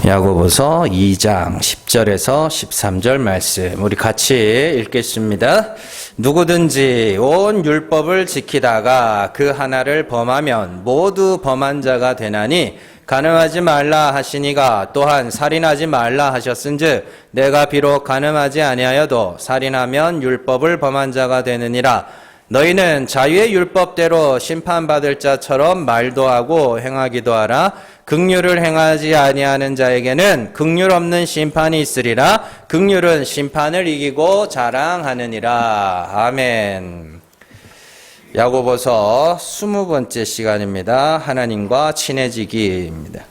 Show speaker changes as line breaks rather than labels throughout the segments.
야고보서 2장 10절에서 13절 말씀 우리 같이 읽겠습니다. 누구든지 온 율법을 지키다가 그 하나를 범하면 모두 범한 자가 되나니 간음하지 말라 하시니가 또한 살인하지 말라 하셨은즉 내가 비록 간음하지 아니하여도 살인하면 율법을 범한 자가 되느니라. 너희는 자유의 율법대로 심판받을 자처럼 말도 하고 행하기도 하라. 긍휼을 행하지 아니하는 자에게는 긍휼 없는 심판이 있으리라. 긍휼은 심판을 이기고 자랑하느니라. 아멘. 야고보서 20번째 시간입니다. 하나님과 친해지기입니다.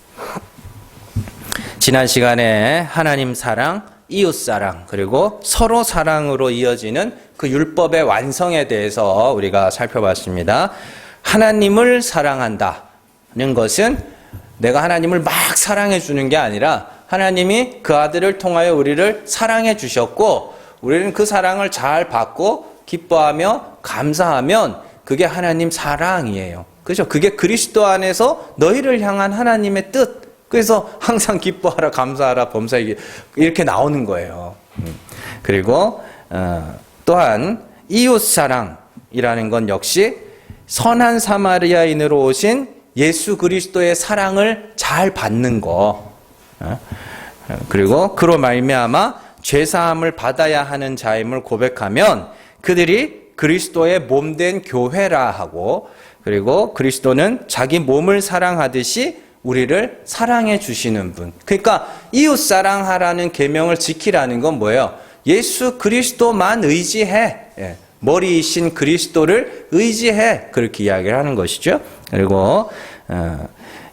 지난 시간에 하나님 사랑, 이웃 사랑, 그리고 서로 사랑으로 이어지는 그 율법의 완성에 대해서 우리가 살펴봤습니다. 하나님을 사랑한다는 것은 내가 하나님을 막 사랑해 주는 게 아니라 하나님이 그 아들을 통하여 우리를 사랑해 주셨고 우리는 그 사랑을 잘 받고 기뻐하며 감사하면 그게 하나님 사랑이에요. 그렇죠? 그게 그리스도 안에서 너희를 향한 하나님의 뜻. 그래서 항상 기뻐하라, 감사하라, 범사이기 이렇게 나오는 거예요. 그리고 또한 이웃 사랑이라는 건 역시 선한 사마리아인으로 오신 예수 그리스도의 사랑을 잘 받는 거. 그리고 그로 말미암아 죄 사함을 받아야 하는 자임을 고백하면 그들이 그리스도의 몸된 교회라 하고, 그리고 그리스도는 자기 몸을 사랑하듯이 우리를 사랑해 주시는 분. 그러니까 이웃 사랑하라는 계명을 지키라는 건 뭐예요? 예수 그리스도만 의지해. 머리이신 그리스도를 의지해. 그렇게 이야기를 하는 것이죠. 그리고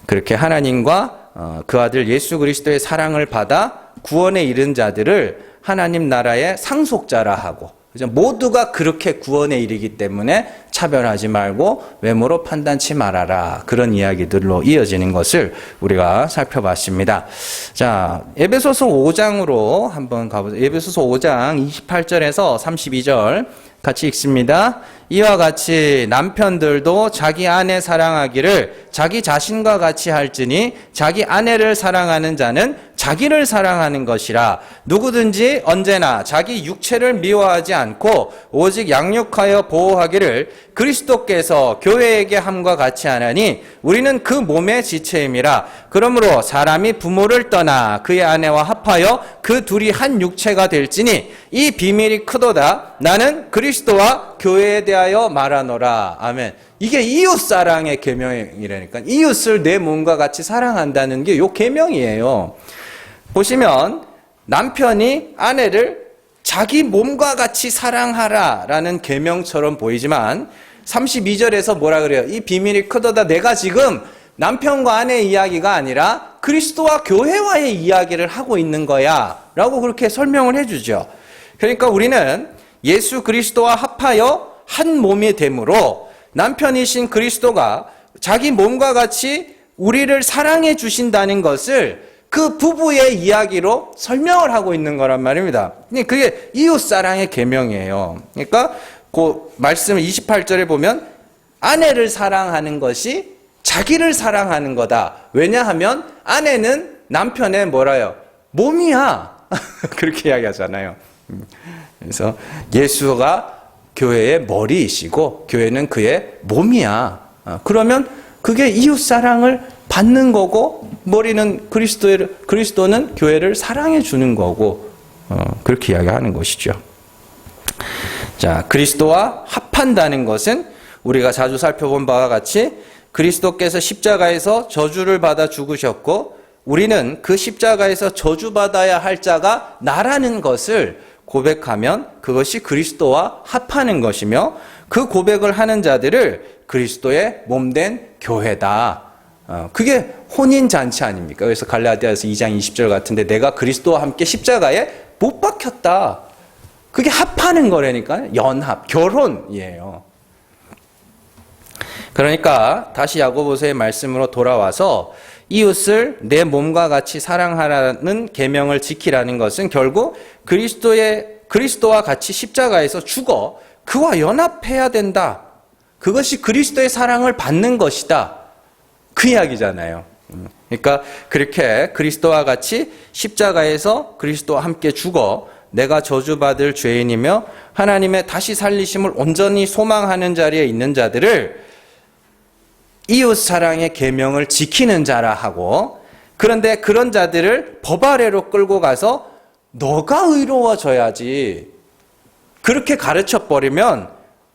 그렇게 하나님과 그 아들 예수 그리스도의 사랑을 받아 구원에 이른 자들을 하나님 나라의 상속자라 하고, 모두가 그렇게 구원에 이르기 때문에 차별하지 말고 외모로 판단치 말아라. 그런 이야기들로 이어지는 것을 우리가 살펴봤습니다. 자, 에베소서 5장으로 한번 가보죠. 에베소서 5장 28절에서 32절 같이 읽습니다. 이와 같이 남편들도 자기 아내 사랑하기를 자기 자신과 같이 할지니 자기 아내를 사랑하는 자는 자기를 사랑하는 것이라. 누구든지 언제나 자기 육체를 미워하지 않고 오직 양육하여 보호하기를 그리스도께서 교회에게 함과 같이 하나니 우리는 그 몸의 지체임이라. 그러므로 사람이 부모를 떠나 그의 아내와 합하여 그 둘이 한 육체가 될지니 이 비밀이 크도다. 나는 그리스도와 교회에 대하여 말하노라. 아멘. 이게 이웃 사랑의 계명이라니까. 이웃을 내 몸과 같이 사랑한다는 게 요 계명이에요. 보시면 남편이 아내를 자기 몸과 같이 사랑하라라는 계명처럼 보이지만 32절에서 뭐라 그래요? 이 비밀이 크도다. 내가 지금 남편과 아내의 이야기가 아니라 그리스도와 교회와의 이야기를 하고 있는 거야 라고 그렇게 설명을 해주죠. 그러니까 우리는 예수 그리스도와 합하여 한 몸이 되므로 남편이신 그리스도가 자기 몸과 같이 우리를 사랑해 주신다는 것을 그 부부의 이야기로 설명을 하고 있는 거란 말입니다. 그게 이웃 사랑의 계명이에요. 그러니까 그 말씀 28절에 보면 아내를 사랑하는 것이 자기를 사랑하는 거다. 왜냐하면 아내는 남편의 뭐라요? 몸이야. 그렇게 이야기하잖아요. 그래서 예수가 교회의 머리이시고 교회는 그의 몸이야. 그러면 그게 이웃 사랑을 받는 거고 머리는 그리스도는 교회를 사랑해 주는 거고 그렇게 이야기하는 것이죠. 자, 그리스도와 합한다는 것은 우리가 자주 살펴본 바와 같이 그리스도께서 십자가에서 저주를 받아 죽으셨고 우리는 그 십자가에서 저주받아야 할 자가 나라는 것을 고백하면 그것이 그리스도와 합하는 것이며 그 고백을 하는 자들을 그리스도의 몸된 교회다. 그게 혼인잔치 아닙니까? 그래서 갈라디아서 2장 20절 같은데 내가 그리스도와 함께 십자가에 못 박혔다. 그게 합하는 거라니까요. 연합, 결혼이에요. 그러니까 다시 야고보서의 말씀으로 돌아와서 이웃을 내 몸과 같이 사랑하라는 계명을 지키라는 것은 결국 그리스도와 같이 십자가에서 죽어 그와 연합해야 된다. 그것이 그리스도의 사랑을 받는 것이다. 그 이야기잖아요. 그러니까 그렇게 그리스도와 같이 십자가에서 그리스도와 함께 죽어 내가 저주받을 죄인이며 하나님의 다시 살리심을 온전히 소망하는 자리에 있는 자들을 이웃사랑의 계명을 지키는 자라 하고, 그런데 그런 자들을 법 아래로 끌고 가서 너가 의로워져야지 그렇게 가르쳐버리면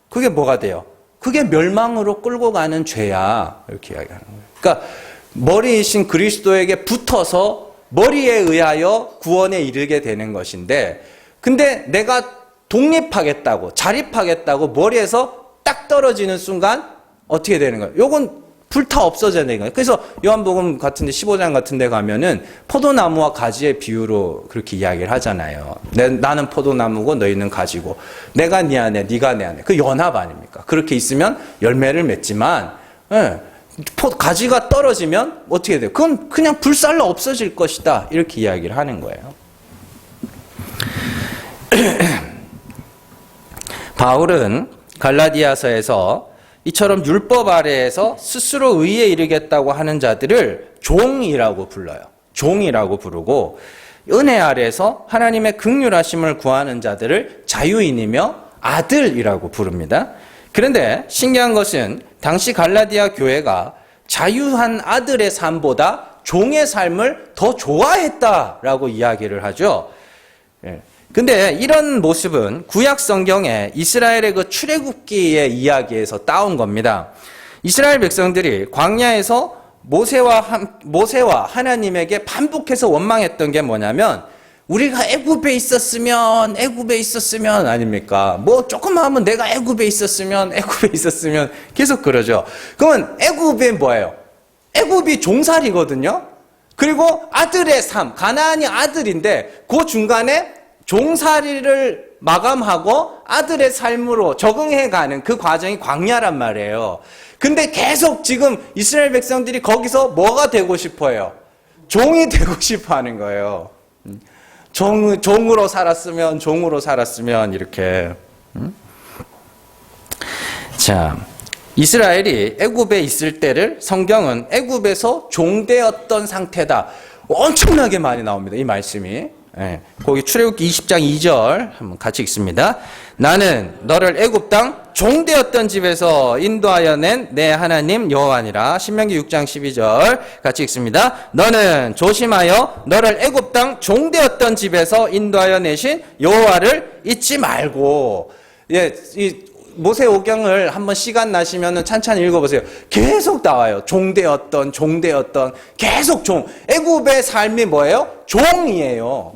그게 뭐가 돼요? 그게 멸망으로 끌고 가는 죄야, 이렇게 이야기하는 거예요. 그러니까 머리이신 그리스도에게 붙어서 머리에 의하여 구원에 이르게 되는 것인데, 근데 내가 독립하겠다고 자립하겠다고 머리에서 딱 떨어지는 순간 어떻게 되는 거예요? 요건 불타 없어져야 되는 거예요. 그래서 요한복음 같은데 15장 같은 데 가면은 포도나무와 가지의 비유로 그렇게 이야기를 하잖아요. 나는 포도나무고 너희는 가지고 내가 네 안에 네가 내 안에. 그 연합 아닙니까? 그렇게 있으면 열매를 맺지만 가지가 떨어지면 어떻게 돼요? 그건 그냥 불살로 없어질 것이다, 이렇게 이야기를 하는 거예요. 바울은 갈라디아서에서 이처럼 율법 아래에서 스스로 의에 이르겠다고 하는 자들을 종이라고 불러요. 종이라고 부르고, 은혜 아래에서 하나님의 긍휼하심을 구하는 자들을 자유인이며 아들이라고 부릅니다. 그런데 신기한 것은 당시 갈라디아 교회가 자유한 아들의 삶보다 종의 삶을 더 좋아했다라고 이야기를 하죠. 근데 이런 모습은 구약 성경에 이스라엘의 그 출애굽기의 이야기에서 따온 겁니다. 이스라엘 백성들이 광야에서 모세와 하나님에게 반복해서 원망했던 게 뭐냐면, 우리가 애굽에 있었으면 아닙니까? 뭐 조금만 하면 내가 애굽에 있었으면 계속 그러죠. 그러면 애굽이 뭐예요? 애굽이 종살이거든요. 그리고 아들의 삶, 가나안이 아들인데 그 중간에 종살이를 마감하고 아들의 삶으로 적응해가는 그 과정이 광야란 말이에요. 근데 계속 지금 이스라엘 백성들이 거기서 뭐가 되고 싶어요? 종이 되고 싶어 하는 거예요. 종으로 살았으면 이렇게. 자, 이스라엘이 애굽에 있을 때를 성경은 애굽에서 종되었던 상태다, 엄청나게 많이 나옵니다, 이 말씀이. 거기 출애굽기 20장 2절 한번 같이 읽습니다. 나는 너를 애굽 땅 종되었던 집에서 인도하여 낸 내 하나님 여호와니라. 신명기 6장 12절 같이 읽습니다. 너는 조심하여 너를 애굽 땅 종되었던 집에서 인도하여 내신 여호와를 잊지 말고. 이 모세오경을 한번 시간 나시면은 찬찬히 읽어보세요. 계속 나와요. 종되었던 계속 종. 애굽의 삶이 뭐예요? 종이에요.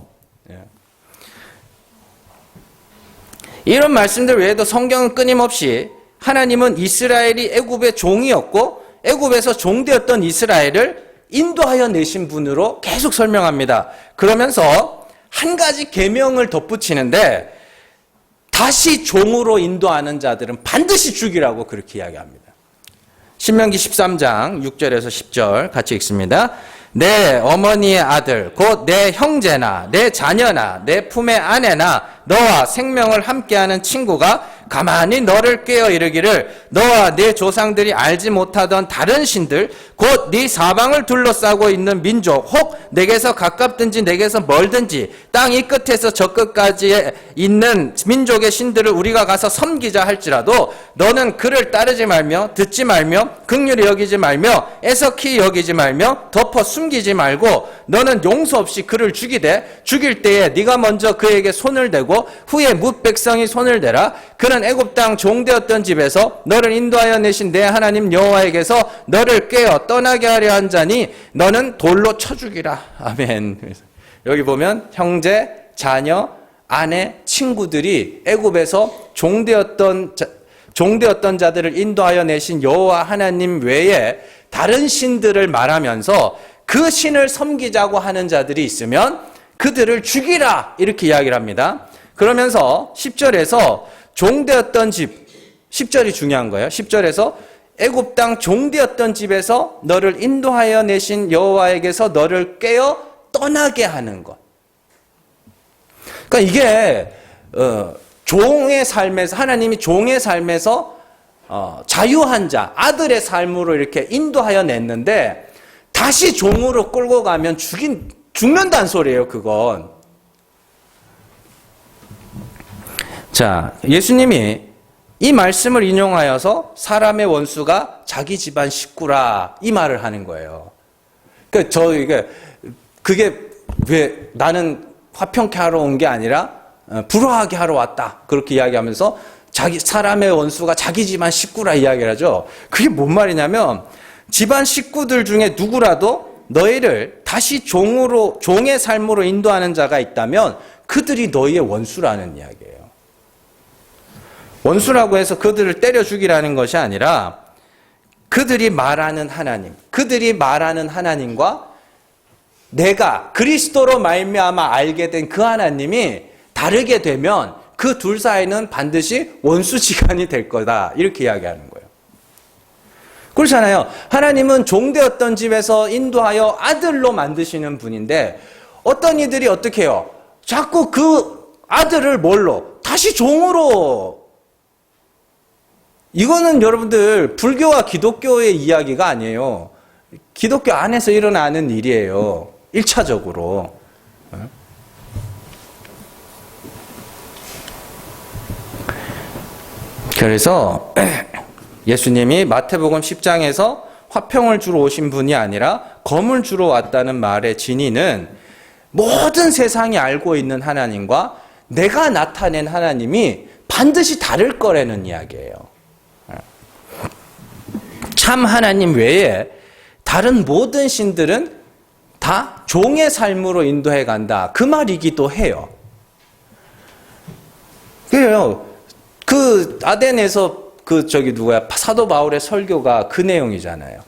이런 말씀들 외에도 성경은 끊임없이 하나님은 이스라엘이 애굽의 종이었고 애굽에서 종되었던 이스라엘을 인도하여 내신 분으로 계속 설명합니다. 그러면서 한 가지 계명을 덧붙이는데, 다시 종으로 인도하는 자들은 반드시 죽이라고 그렇게 이야기합니다. 신명기 13장 6절에서 10절 같이 읽습니다. 내 어머니의 아들 곧 내 형제나 내 자녀나 내 품의 아내나 너와 생명을 함께하는 친구가 가만히 너를 꾀어 이르기를 너와 네 조상들이 알지 못하던 다른 신들 곧 네 사방을 둘러싸고 있는 민족 혹 내게서 가깝든지 내게서 멀든지 땅 이 끝에서 저 끝까지 있는 민족의 신들을 우리가 가서 섬기자 할지라도 너는 그를 따르지 말며 듣지 말며 긍휼히 여기지 말며 애석히 여기지 말며 덮어 숨기지 말고 너는 용서 없이 그를 죽이되 죽일 때에 네가 먼저 그에게 손을 대고 후에 뭇 백성이 손을 대라. 그는 애굽 땅 종되었던 집에서 너를 인도하여 내신 내 하나님 여호와에게서 너를 꾀어 떠나게 하려 한 자니 너는 돌로 쳐 죽이라. 아멘. 여기 보면 형제, 자녀, 아내, 친구들이 애굽에서 종되었던 자들을 인도하여 내신 여호와 하나님 외에 다른 신들을 말하면서 그 신을 섬기자고 하는 자들이 있으면 그들을 죽이라, 이렇게 이야기를 합니다. 그러면서 10절에서 종되었던 집, 10절이 중요한 거예요. 10절에서 애굽 땅 종되었던 집에서 너를 인도하여 내신 여호와에게서 너를 꾀어 떠나게 하는 것. 그러니까 이게 종의 삶에서, 하나님이 종의 삶에서 자유한 자, 아들의 삶으로 이렇게 인도하여 냈는데 다시 종으로 끌고 가면 죽는다는 소리예요, 그건. 자, 예수님이 이 말씀을 인용하여서 사람의 원수가 자기 집안 식구라 이 말을 하는 거예요. 그러니까 그게 왜 나는 화평케 하러 온 게 아니라 불화하게 하러 왔다. 그렇게 이야기하면서 사람의 원수가 자기 집안 식구라 이야기를 하죠. 그게 뭔 말이냐면 집안 식구들 중에 누구라도 너희를 다시 종의 삶으로 인도하는 자가 있다면 그들이 너희의 원수라는 이야기예요. 원수라고 해서 그들을 때려 죽이라는 것이 아니라 그들이 말하는 하나님과 내가 그리스도로 말미암아 알게 된 그 하나님이 다르게 되면 그 둘 사이는 반드시 원수지간이 될 거다. 이렇게 이야기하는 거예요. 그렇잖아요. 하나님은 종되었던 집에서 인도하여 아들로 만드시는 분인데 어떤 이들이 어떻게 해요? 자꾸 그 아들을 뭘로? 다시 종으로. 이거는 여러분들 불교와 기독교의 이야기가 아니에요. 기독교 안에서 일어나는 일이에요. 1차적으로. 그래서 예수님이 마태복음 10장에서 화평을 주러 오신 분이 아니라 검을 주러 왔다는 말의 진의는 모든 세상이 알고 있는 하나님과 내가 나타낸 하나님이 반드시 다를 거라는 이야기예요. 참 하나님 외에 다른 모든 신들은 다 종의 삶으로 인도해 간다. 그 말이기도 해요. 그래요. 그 아덴에서 사도 바울의 설교가 그 내용이잖아요.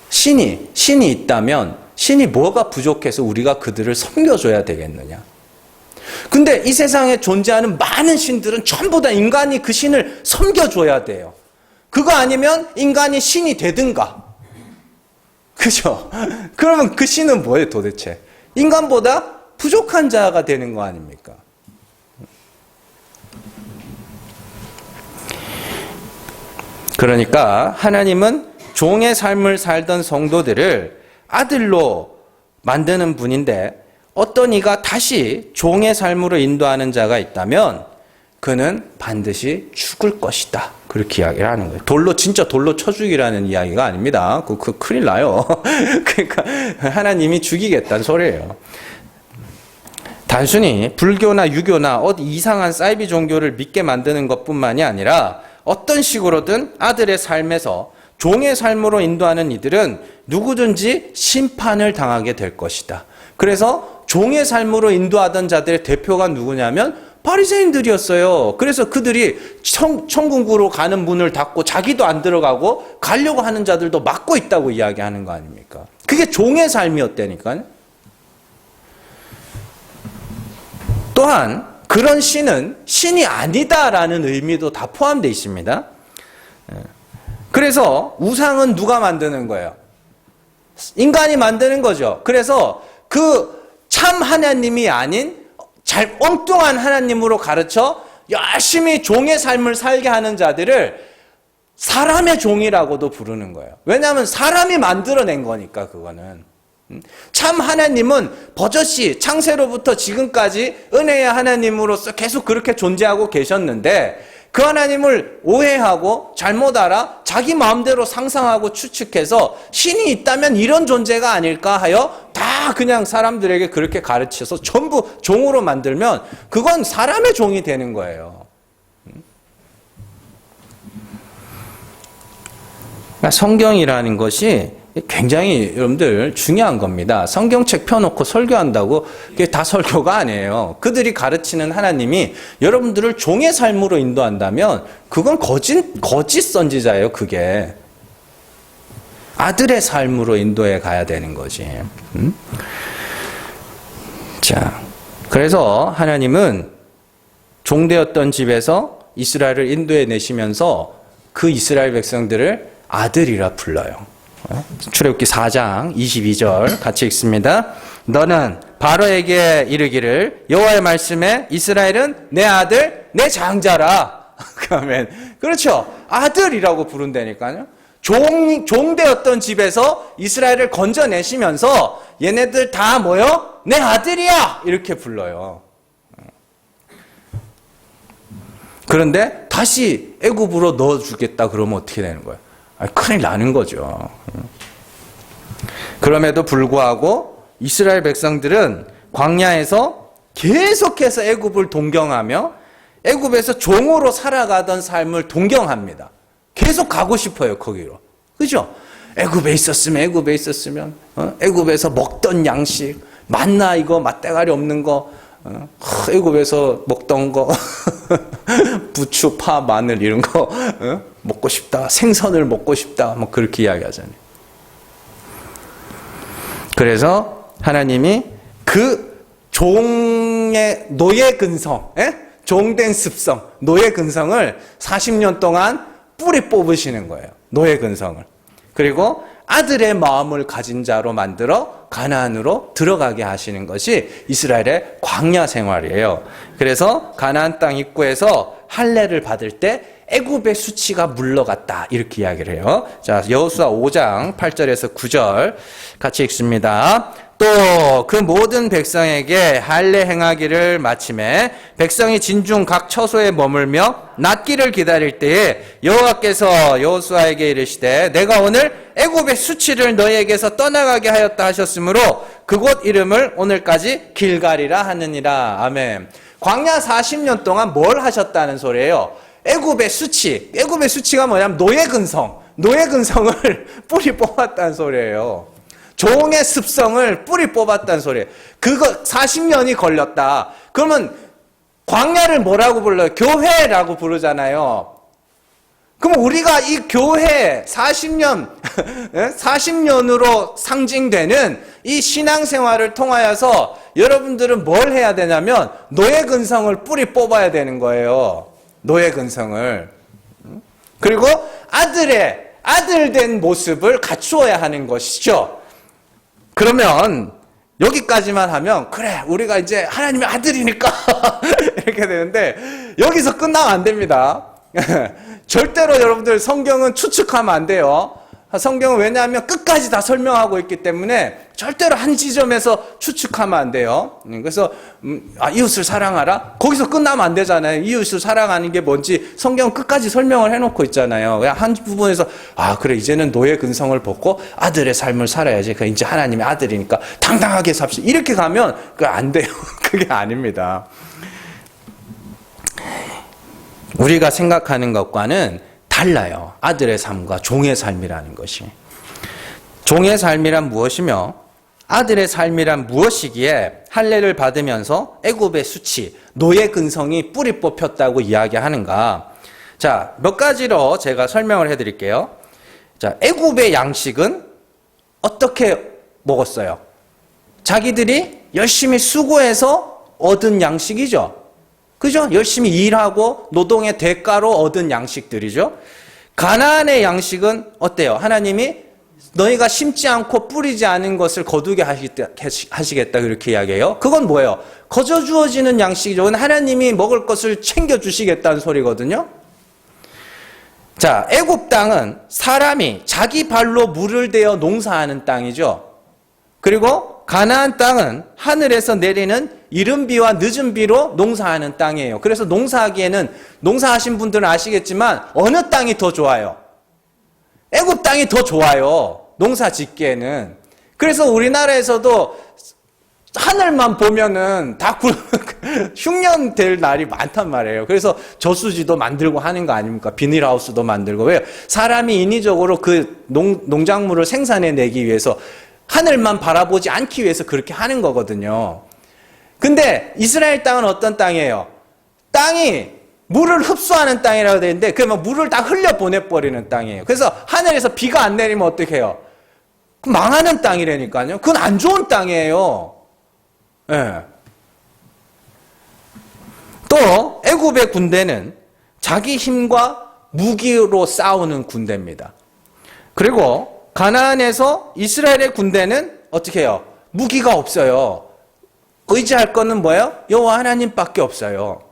신이 있다면 신이 뭐가 부족해서 우리가 그들을 섬겨줘야 되겠느냐. 근데 이 세상에 존재하는 많은 신들은 전부 다 인간이 그 신을 섬겨줘야 돼요. 그거 아니면 인간이 신이 되든가. 그죠? 그러면 그 신은 뭐예요 도대체? 인간보다 부족한 자가 되는 거 아닙니까? 그러니까 하나님은 종의 삶을 살던 성도들을 아들로 만드는 분인데 어떤 이가 다시 종의 삶으로 인도하는 자가 있다면 그는 반드시 죽을 것이다. 그렇게 이야기를 하는 거예요. 진짜 돌로 쳐 죽이라는 이야기가 아닙니다. 그 큰일 나요. 그러니까 하나님이 죽이겠다는 소리예요. 단순히 불교나 유교나 어디 이상한 사이비 종교를 믿게 만드는 것뿐만이 아니라 어떤 식으로든 아들의 삶에서 종의 삶으로 인도하는 이들은 누구든지 심판을 당하게 될 것이다. 그래서 종의 삶으로 인도하던 자들의 대표가 누구냐면 바리새인들이었어요. 그래서 그들이 천국으로 가는 문을 닫고 자기도 안 들어가고 가려고 하는 자들도 막고 있다고 이야기하는 거 아닙니까? 그게 종의 삶이었다니까요. 또한 그런 신은 신이 아니다라는 의미도 다 포함되어 있습니다. 그래서 우상은 누가 만드는 거예요? 인간이 만드는 거죠. 그래서 그 참 하나님이 아닌 엉뚱한 하나님으로 가르쳐 열심히 종의 삶을 살게 하는 자들을 사람의 종이라고도 부르는 거예요. 왜냐하면 사람이 만들어낸 거니까 그거는. 참 하나님은 버젓이 창세로부터 지금까지 은혜의 하나님으로서 계속 그렇게 존재하고 계셨는데 그 하나님을 오해하고 잘못 알아 자기 마음대로 상상하고 추측해서 신이 있다면 이런 존재가 아닐까 하여 다 그냥 사람들에게 그렇게 가르쳐서 전부 종으로 만들면 그건 사람의 종이 되는 거예요. 그러니까 성경이라는 것이 굉장히 여러분들 중요한 겁니다. 성경책 펴놓고 설교한다고 그게 다 설교가 아니에요. 그들이 가르치는 하나님이 여러분들을 종의 삶으로 인도한다면 그건 거짓 선지자예요. 그게 아들의 삶으로 인도해 가야 되는 거지. 자, 그래서 하나님은 종되었던 집에서 이스라엘을 인도해 내시면서 그 이스라엘 백성들을 아들이라 불러요. 출애굽기 4장 22절 같이 읽습니다. 너는 바로에게 이르기를 여호와의 말씀에 이스라엘은 내 아들 내 장자라. 그러면 그렇죠. 아들이라고 부른다니까요. 종되었던 집에서 이스라엘을 건져내시면서 얘네들 다 뭐요? 내 아들이야! 이렇게 불러요. 그런데 다시 애굽으로 넣어주겠다 그러면 어떻게 되는 거예요? 큰일 나는 거죠. 그럼에도 불구하고 이스라엘 백성들은 광야에서 계속해서 애굽을 동경하며 애굽에서 종으로 살아가던 삶을 동경합니다. 계속 가고 싶어요, 거기로. 그죠? 애굽에 있었으면, 애굽에서 먹던 양식, 만나 이거 맛대가리 없는 거, 애굽에서 먹던 거, 부추, 파, 마늘 이런 거 먹고 싶다. 생선을 먹고 싶다. 뭐 그렇게 이야기하잖아요. 그래서 하나님이 그 종의 노예 근성, 종된 습성, 노예 근성을 40년 동안 뿌리 뽑으시는 거예요. 노예 근성을. 그리고 아들의 마음을 가진 자로 만들어 가나안으로 들어가게 하시는 것이 이스라엘의 광야 생활이에요. 그래서 가나안 땅 입구에서 할례를 받을 때 애굽의 수치가 물러갔다 이렇게 이야기를 해요. 자, 여호수아 5장 8절에서 9절 같이 읽습니다. 또 그 모든 백성에게 할례 행하기를 마침에 백성이 진중 각 처소에 머물며 낫기를 기다릴 때에 여호와께서 여호수아에게 이르시되 내가 오늘 애굽의 수치를 너희에게서 떠나가게 하였다 하셨으므로 그곳 이름을 오늘까지 길갈이라 하느니라. 아멘. 광야 40년 동안 뭘 하셨다는 소리예요? 애굽의 수치가 뭐냐면 노예 근성을 뿌리 뽑았다는 소리예요. 종의 습성을 뿌리 뽑았다는 소리예요. 그거 40년이 걸렸다. 그러면 광야를 뭐라고 불러요? 교회라고 부르잖아요. 그럼 우리가 이 교회 40년으로 상징되는 이 신앙생활을 통하여서 여러분들은 뭘 해야 되냐면 노예 근성을 뿌리 뽑아야 되는 거예요. 노예 근성을. 그리고 아들된 모습을 갖추어야 하는 것이죠. 그러면 여기까지만 하면 그래 우리가 이제 하나님의 아들이니까 이렇게 되는데 여기서 끝나면 안 됩니다. 절대로 여러분들 성경은 추측하면 안 돼요. 성경은 왜냐하면 끝까지 다 설명하고 있기 때문에 절대로 한 지점에서 추측하면 안 돼요. 그래서 이웃을 사랑하라? 거기서 끝나면 안 되잖아요. 이웃을 사랑하는 게 뭔지 성경은 끝까지 설명을 해놓고 있잖아요. 그냥 한 부분에서 그래 이제는 노예 근성을 벗고 아들의 삶을 살아야지. 이제 하나님의 아들이니까 당당하게 삽시다. 이렇게 가면 그거 안 돼요. 그게 아닙니다. 우리가 생각하는 것과는 달라요. 아들의 삶과 종의 삶이라는 것이. 종의 삶이란 무엇이며 아들의 삶이란 무엇이기에 할례를 받으면서 애굽의 수치, 노예 근성이 뿌리 뽑혔다고 이야기하는가. 자, 몇 가지로 제가 설명을 해드릴게요. 자, 애굽의 양식은 어떻게 먹었어요? 자기들이 열심히 수고해서 얻은 양식이죠. 그죠? 열심히 일하고 노동의 대가로 얻은 양식들이죠. 가나안의 양식은 어때요? 하나님이 너희가 심지 않고 뿌리지 않은 것을 거두게 하시겠다 그렇게 이야기해요. 그건 뭐예요? 거저 주어지는 양식이죠. 하나님이 먹을 것을 챙겨주시겠다는 소리거든요. 자, 애굽 땅은 사람이 자기 발로 물을 대어 농사하는 땅이죠. 그리고 가나안 땅은 하늘에서 내리는 이른 비와 늦은 비로 농사하는 땅이에요. 그래서 농사하기에는 농사하신 분들은 아시겠지만 어느 땅이 더 좋아요? 애굽 땅이 더 좋아요. 농사 짓기에는. 그래서 우리나라에서도 하늘만 보면은 다 흉년될 날이 많단 말이에요. 그래서 저수지도 만들고 하는 거 아닙니까? 비닐하우스도 만들고. 왜요? 사람이 인위적으로 그 농작물을 생산해내기 위해서 하늘만 바라보지 않기 위해서 그렇게 하는 거거든요. 근데 이스라엘 땅은 어떤 땅이에요? 땅이 물을 흡수하는 땅이라고 되어 있는데 그러면 물을 다 흘려보내버리는 땅이에요. 그래서 하늘에서 비가 안 내리면 어떻게 해요? 망하는 땅이라니까요. 그건 안 좋은 땅이에요. 네. 또 애굽의 군대는 자기 힘과 무기로 싸우는 군대입니다. 그리고 가나안에서 이스라엘의 군대는 어떻게 해요? 무기가 없어요. 의지할 거는 뭐예요? 여호와 하나님밖에 없어요.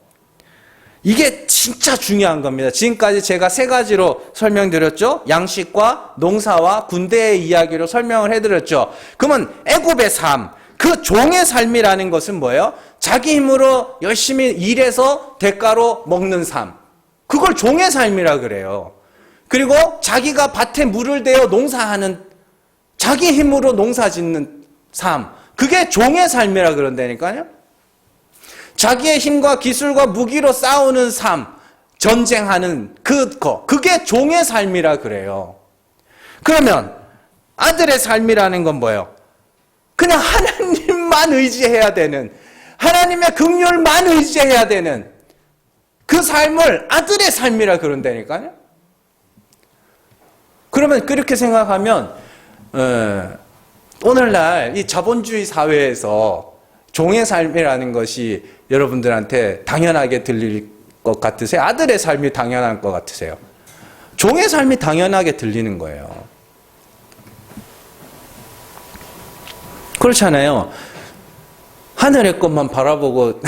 이게 진짜 중요한 겁니다. 지금까지 제가 세 가지로 설명드렸죠. 양식과 농사와 군대의 이야기로 설명을 해드렸죠. 그러면 애굽의 삶, 그 종의 삶이라는 것은 뭐예요? 자기 힘으로 열심히 일해서 대가로 먹는 삶. 그걸 종의 삶이라 그래요. 그리고 자기가 밭에 물을 대어 농사하는, 자기 힘으로 농사 짓는 삶. 그게 종의 삶이라 그런다니까요. 자기의 힘과 기술과 무기로 싸우는 삶, 전쟁하는 그게 종의 삶이라 그래요. 그러면 아들의 삶이라는 건 뭐예요? 그냥 하나님만 의지해야 되는, 하나님의 긍휼만 의지해야 되는 그 삶을 아들의 삶이라 그런다니까요. 그러면 그렇게 생각하면 오늘날 이 자본주의 사회에서 종의 삶이라는 것이 여러분들한테 당연하게 들릴 것 같으세요? 아들의 삶이 당연한 것 같으세요? 종의 삶이 당연하게 들리는 거예요. 그렇잖아요. 하늘의 것만 바라보고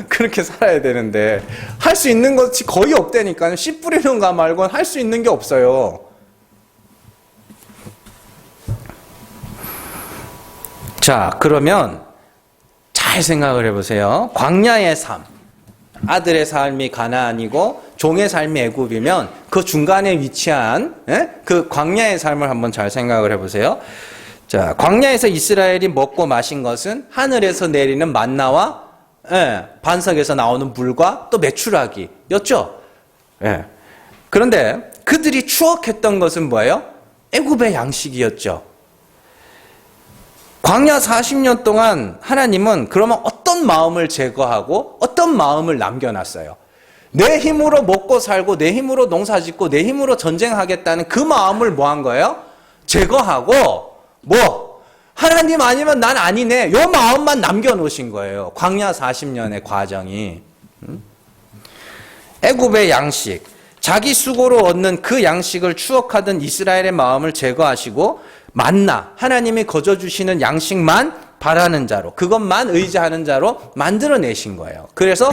그렇게 살아야 되는데 할 수 있는 것이 거의 없다니까요. 씨 뿌리는 거 말고는 할 수 있는 게 없어요. 자, 그러면 잘 생각을 해보세요. 광야의 삶, 아들의 삶이 가나안이고 종의 삶이 애굽이면 그 중간에 위치한 그 광야의 삶을 한번 잘 생각을 해보세요. 자, 광야에서 이스라엘이 먹고 마신 것은 하늘에서 내리는 만나와 반석에서 나오는 물과 또 메추라기였죠. 그런데 그들이 추억했던 것은 뭐예요? 애굽의 양식이었죠. 광야 40년 동안 하나님은 그러면 어떤 마음을 제거하고 어떤 마음을 남겨놨어요? 내 힘으로 먹고 살고 내 힘으로 농사 짓고 내 힘으로 전쟁하겠다는 그 마음을 뭐 한 거예요? 제거하고 하나님 아니면 난 아니네, 요 마음만 남겨놓으신 거예요. 광야 40년의 과정이. 애굽의 양식, 자기 수고로 얻는 그 양식을 추억하던 이스라엘의 마음을 제거하시고 만나, 하나님이 거저주시는 양식만 바라는 자로, 그것만 의지하는 자로 만들어내신 거예요. 그래서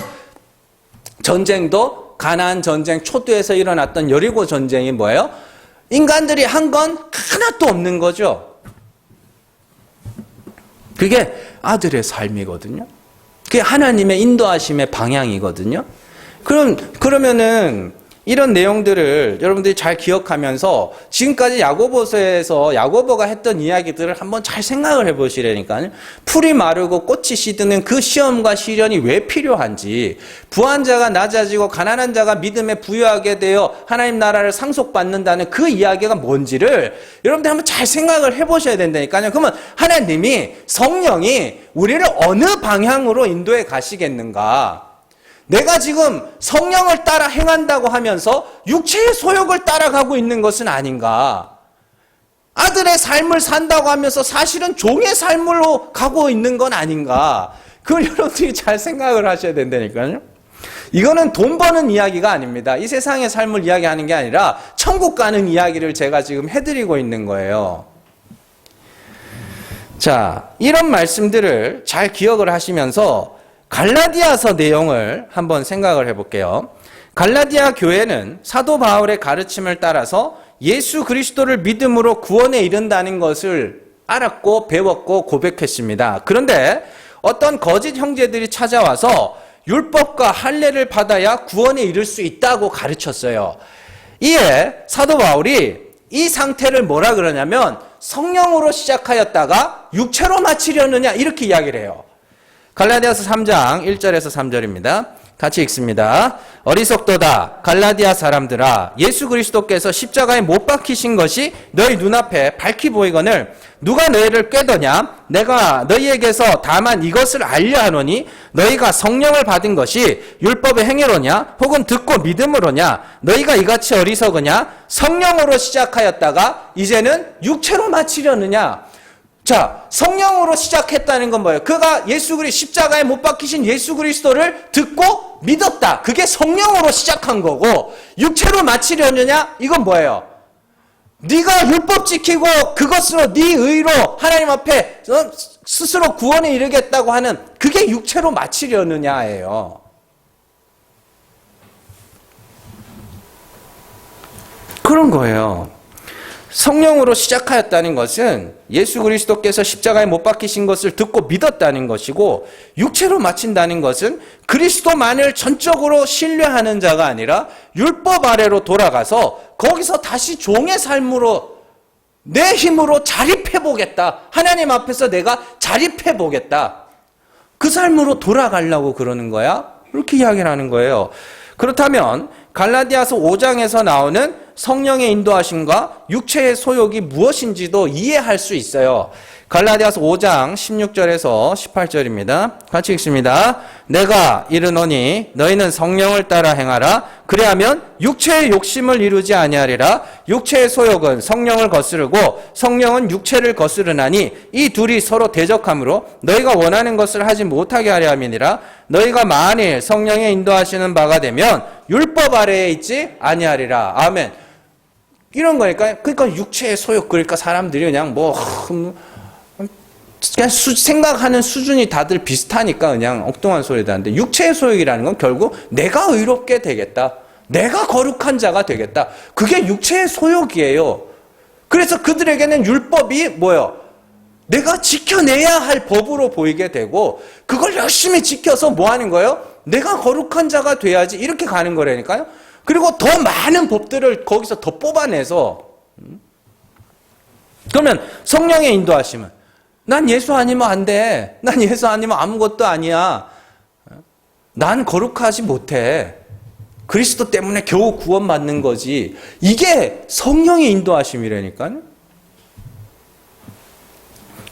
전쟁도 가나안 전쟁 초두에서 일어났던 여리고 전쟁이 뭐예요? 인간들이 한 건 하나도 없는 거죠. 그게 아들의 삶이거든요. 그게 하나님의 인도하심의 방향이거든요. 그러면은 이런 내용들을 여러분들이 잘 기억하면서 지금까지 야고보서에서 야고보가 했던 이야기들을 한번 잘 생각을 해보시라니까요. 풀이 마르고 꽃이 시드는 그 시험과 시련이 왜 필요한지, 부한 자가 낮아지고 가난한 자가 믿음에 부유하게 되어 하나님 나라를 상속받는다는 그 이야기가 뭔지를 여러분들 한번 잘 생각을 해보셔야 된다니까요. 그러면 하나님이, 성령이 우리를 어느 방향으로 인도해 가시겠는가? 내가 지금 성령을 따라 행한다고 하면서 육체의 소욕을 따라가고 있는 것은 아닌가? 아들의 삶을 산다고 하면서 사실은 종의 삶으로 가고 있는 건 아닌가? 그걸 여러분들이 잘 생각을 하셔야 된다니까요. 이거는 돈 버는 이야기가 아닙니다. 이 세상의 삶을 이야기하는 게 아니라 천국 가는 이야기를 제가 지금 해드리고 있는 거예요. 자, 이런 말씀들을 잘 기억을 하시면서 갈라디아서 내용을 한번 생각을 해볼게요. 갈라디아 교회는 사도 바울의 가르침을 따라서 예수 그리스도를 믿음으로 구원에 이른다는 것을 알았고 배웠고 고백했습니다. 그런데 어떤 거짓 형제들이 찾아와서 율법과 할례를 받아야 구원에 이를 수 있다고 가르쳤어요. 이에 사도 바울이 이 상태를 뭐라 그러냐면 성령으로 시작하였다가 육체로 마치려느냐, 이렇게 이야기를 해요. 갈라디아서 3장 1절에서 3절입니다. 같이 읽습니다. 어리석도다 갈라디아 사람들아, 예수 그리스도께서 십자가에 못 박히신 것이 너희 눈앞에 밝히 보이거늘 누가 너희를 꾀더냐? 내가 너희에게서 다만 이것을 알려 하노니 너희가 성령을 받은 것이 율법의 행위로냐 혹은 듣고 믿음으로냐? 너희가 이같이 어리석으냐? 성령으로 시작하였다가 이제는 육체로 마치려느냐? 자, 성령으로 시작했다는 건 뭐예요? 그가 십자가에 못 박히신 예수 그리스도를 듣고 믿었다. 그게 성령으로 시작한 거고, 육체로 마치려느냐? 이건 뭐예요? 네가 율법 지키고 그것으로 네 의로 하나님 앞에 스스로 구원에 이르겠다고 하는, 그게 육체로 마치려느냐예요. 그런 거예요. 성령으로 시작하였다는 것은 예수 그리스도께서 십자가에 못 박히신 것을 듣고 믿었다는 것이고, 육체로 마친다는 것은 그리스도만을 전적으로 신뢰하는 자가 아니라 율법 아래로 돌아가서 거기서 다시 종의 삶으로 내 힘으로 자립해보겠다. 하나님 앞에서 내가 자립해보겠다. 그 삶으로 돌아가려고 그러는 거야. 이렇게 이야기를 하는 거예요. 그렇다면 갈라디아서 5장에서 나오는 성령의 인도하심과 육체의 소욕이 무엇인지도 이해할 수 있어요. 갈라디아서 5장 16절에서 18절입니다. 같이 읽습니다. 내가 이르노니 너희는 성령을 따라 행하라. 그래야면 육체의 욕심을 이루지 아니하리라. 육체의 소욕은 성령을 거스르고 성령은 육체를 거스르나니 이 둘이 서로 대적하므로 너희가 원하는 것을 하지 못하게 하려 함이니라. 너희가 만일 성령의 인도하시는 바가 되면 율법 아래에 있지 아니하리라. 아멘. 이런 거니까, 그러니까 육체의 소욕, 그러니까 사람들이 그냥 그냥 생각하는 수준이 다들 비슷하니까 그냥 엉뚱한 소리도 하는데, 육체의 소욕이라는 건 결국 내가 의롭게 되겠다. 내가 거룩한 자가 되겠다. 그게 육체의 소욕이에요. 그래서 그들에게는 율법이 뭐예요? 내가 지켜내야 할 법으로 보이게 되고, 그걸 열심히 지켜서 뭐 하는 거예요? 내가 거룩한 자가 돼야지, 이렇게 가는 거라니까요. 그리고 더 많은 법들을 거기서 더 뽑아내서, 그러면 성령의 인도하심은 난 예수 아니면 안 돼. 난 예수 아니면 아무것도 아니야. 난 거룩하지 못해. 그리스도 때문에 겨우 구원받는 거지. 이게 성령의 인도하심이라니까요.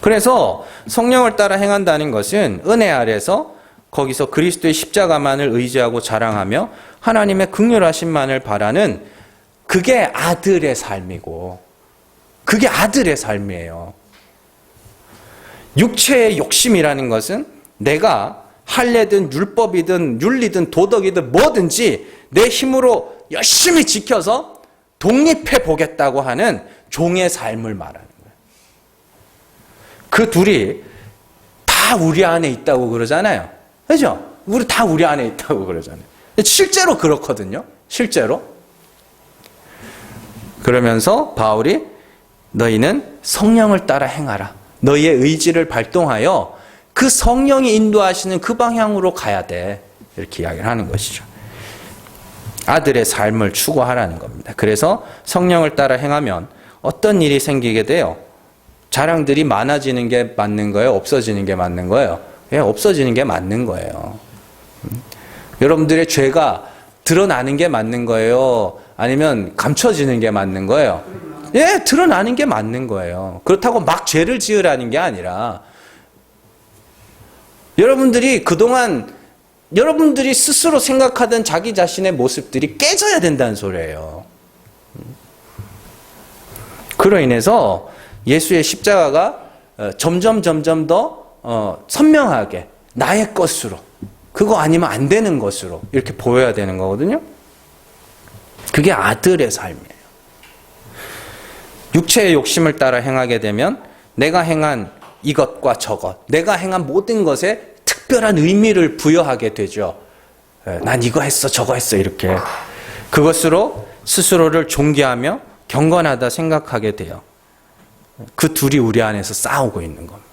그래서 성령을 따라 행한다는 것은 은혜 아래서 거기서 그리스도의 십자가만을 의지하고 자랑하며 하나님의 긍휼하심만을 바라는, 그게 아들의 삶이고, 그게 아들의 삶이에요. 육체의 욕심이라는 것은 내가 할례든 율법이든 윤리든 도덕이든 뭐든지 내 힘으로 열심히 지켜서 독립해 보겠다고 하는 종의 삶을 말하는 거예요. 그 둘이 다 우리 안에 있다고 그러잖아요. 그죠? 우리 다 우리 안에 있다고 그러잖아요. 실제로 그렇거든요. 실제로. 그러면서 바울이 너희는 성령을 따라 행하라. 너희의 의지를 발동하여 그 성령이 인도하시는 그 방향으로 가야 돼. 이렇게 이야기를 하는 것이죠. 아들의 삶을 추구하라는 겁니다. 그래서 성령을 따라 행하면 어떤 일이 생기게 돼요? 자랑들이 많아지는 게 맞는 거예요? 없어지는 게 맞는 거예요? 예, 없어지는 게 맞는 거예요. 여러분들의 죄가 드러나는 게 맞는 거예요? 아니면 감춰지는 게 맞는 거예요? 예, 드러나는 게 맞는 거예요. 그렇다고 막 죄를 지으라는 게 아니라, 여러분들이 그동안 여러분들이 스스로 생각하던 자기 자신의 모습들이 깨져야 된다는 소리예요. 그로 인해서 예수의 십자가가 점점 더 선명하게 나의 것으로, 그거 아니면 안 되는 것으로 이렇게 보여야 되는 거거든요. 그게 아들의 삶이에요. 육체의 욕심을 따라 행하게 되면 내가 행한 이것과 저것, 내가 행한 모든 것에 특별한 의미를 부여하게 되죠. 난 이거 했어, 저거 했어, 이렇게. 그것으로 스스로를 존귀하며 경건하다 생각하게 돼요. 그 둘이 우리 안에서 싸우고 있는 겁니다.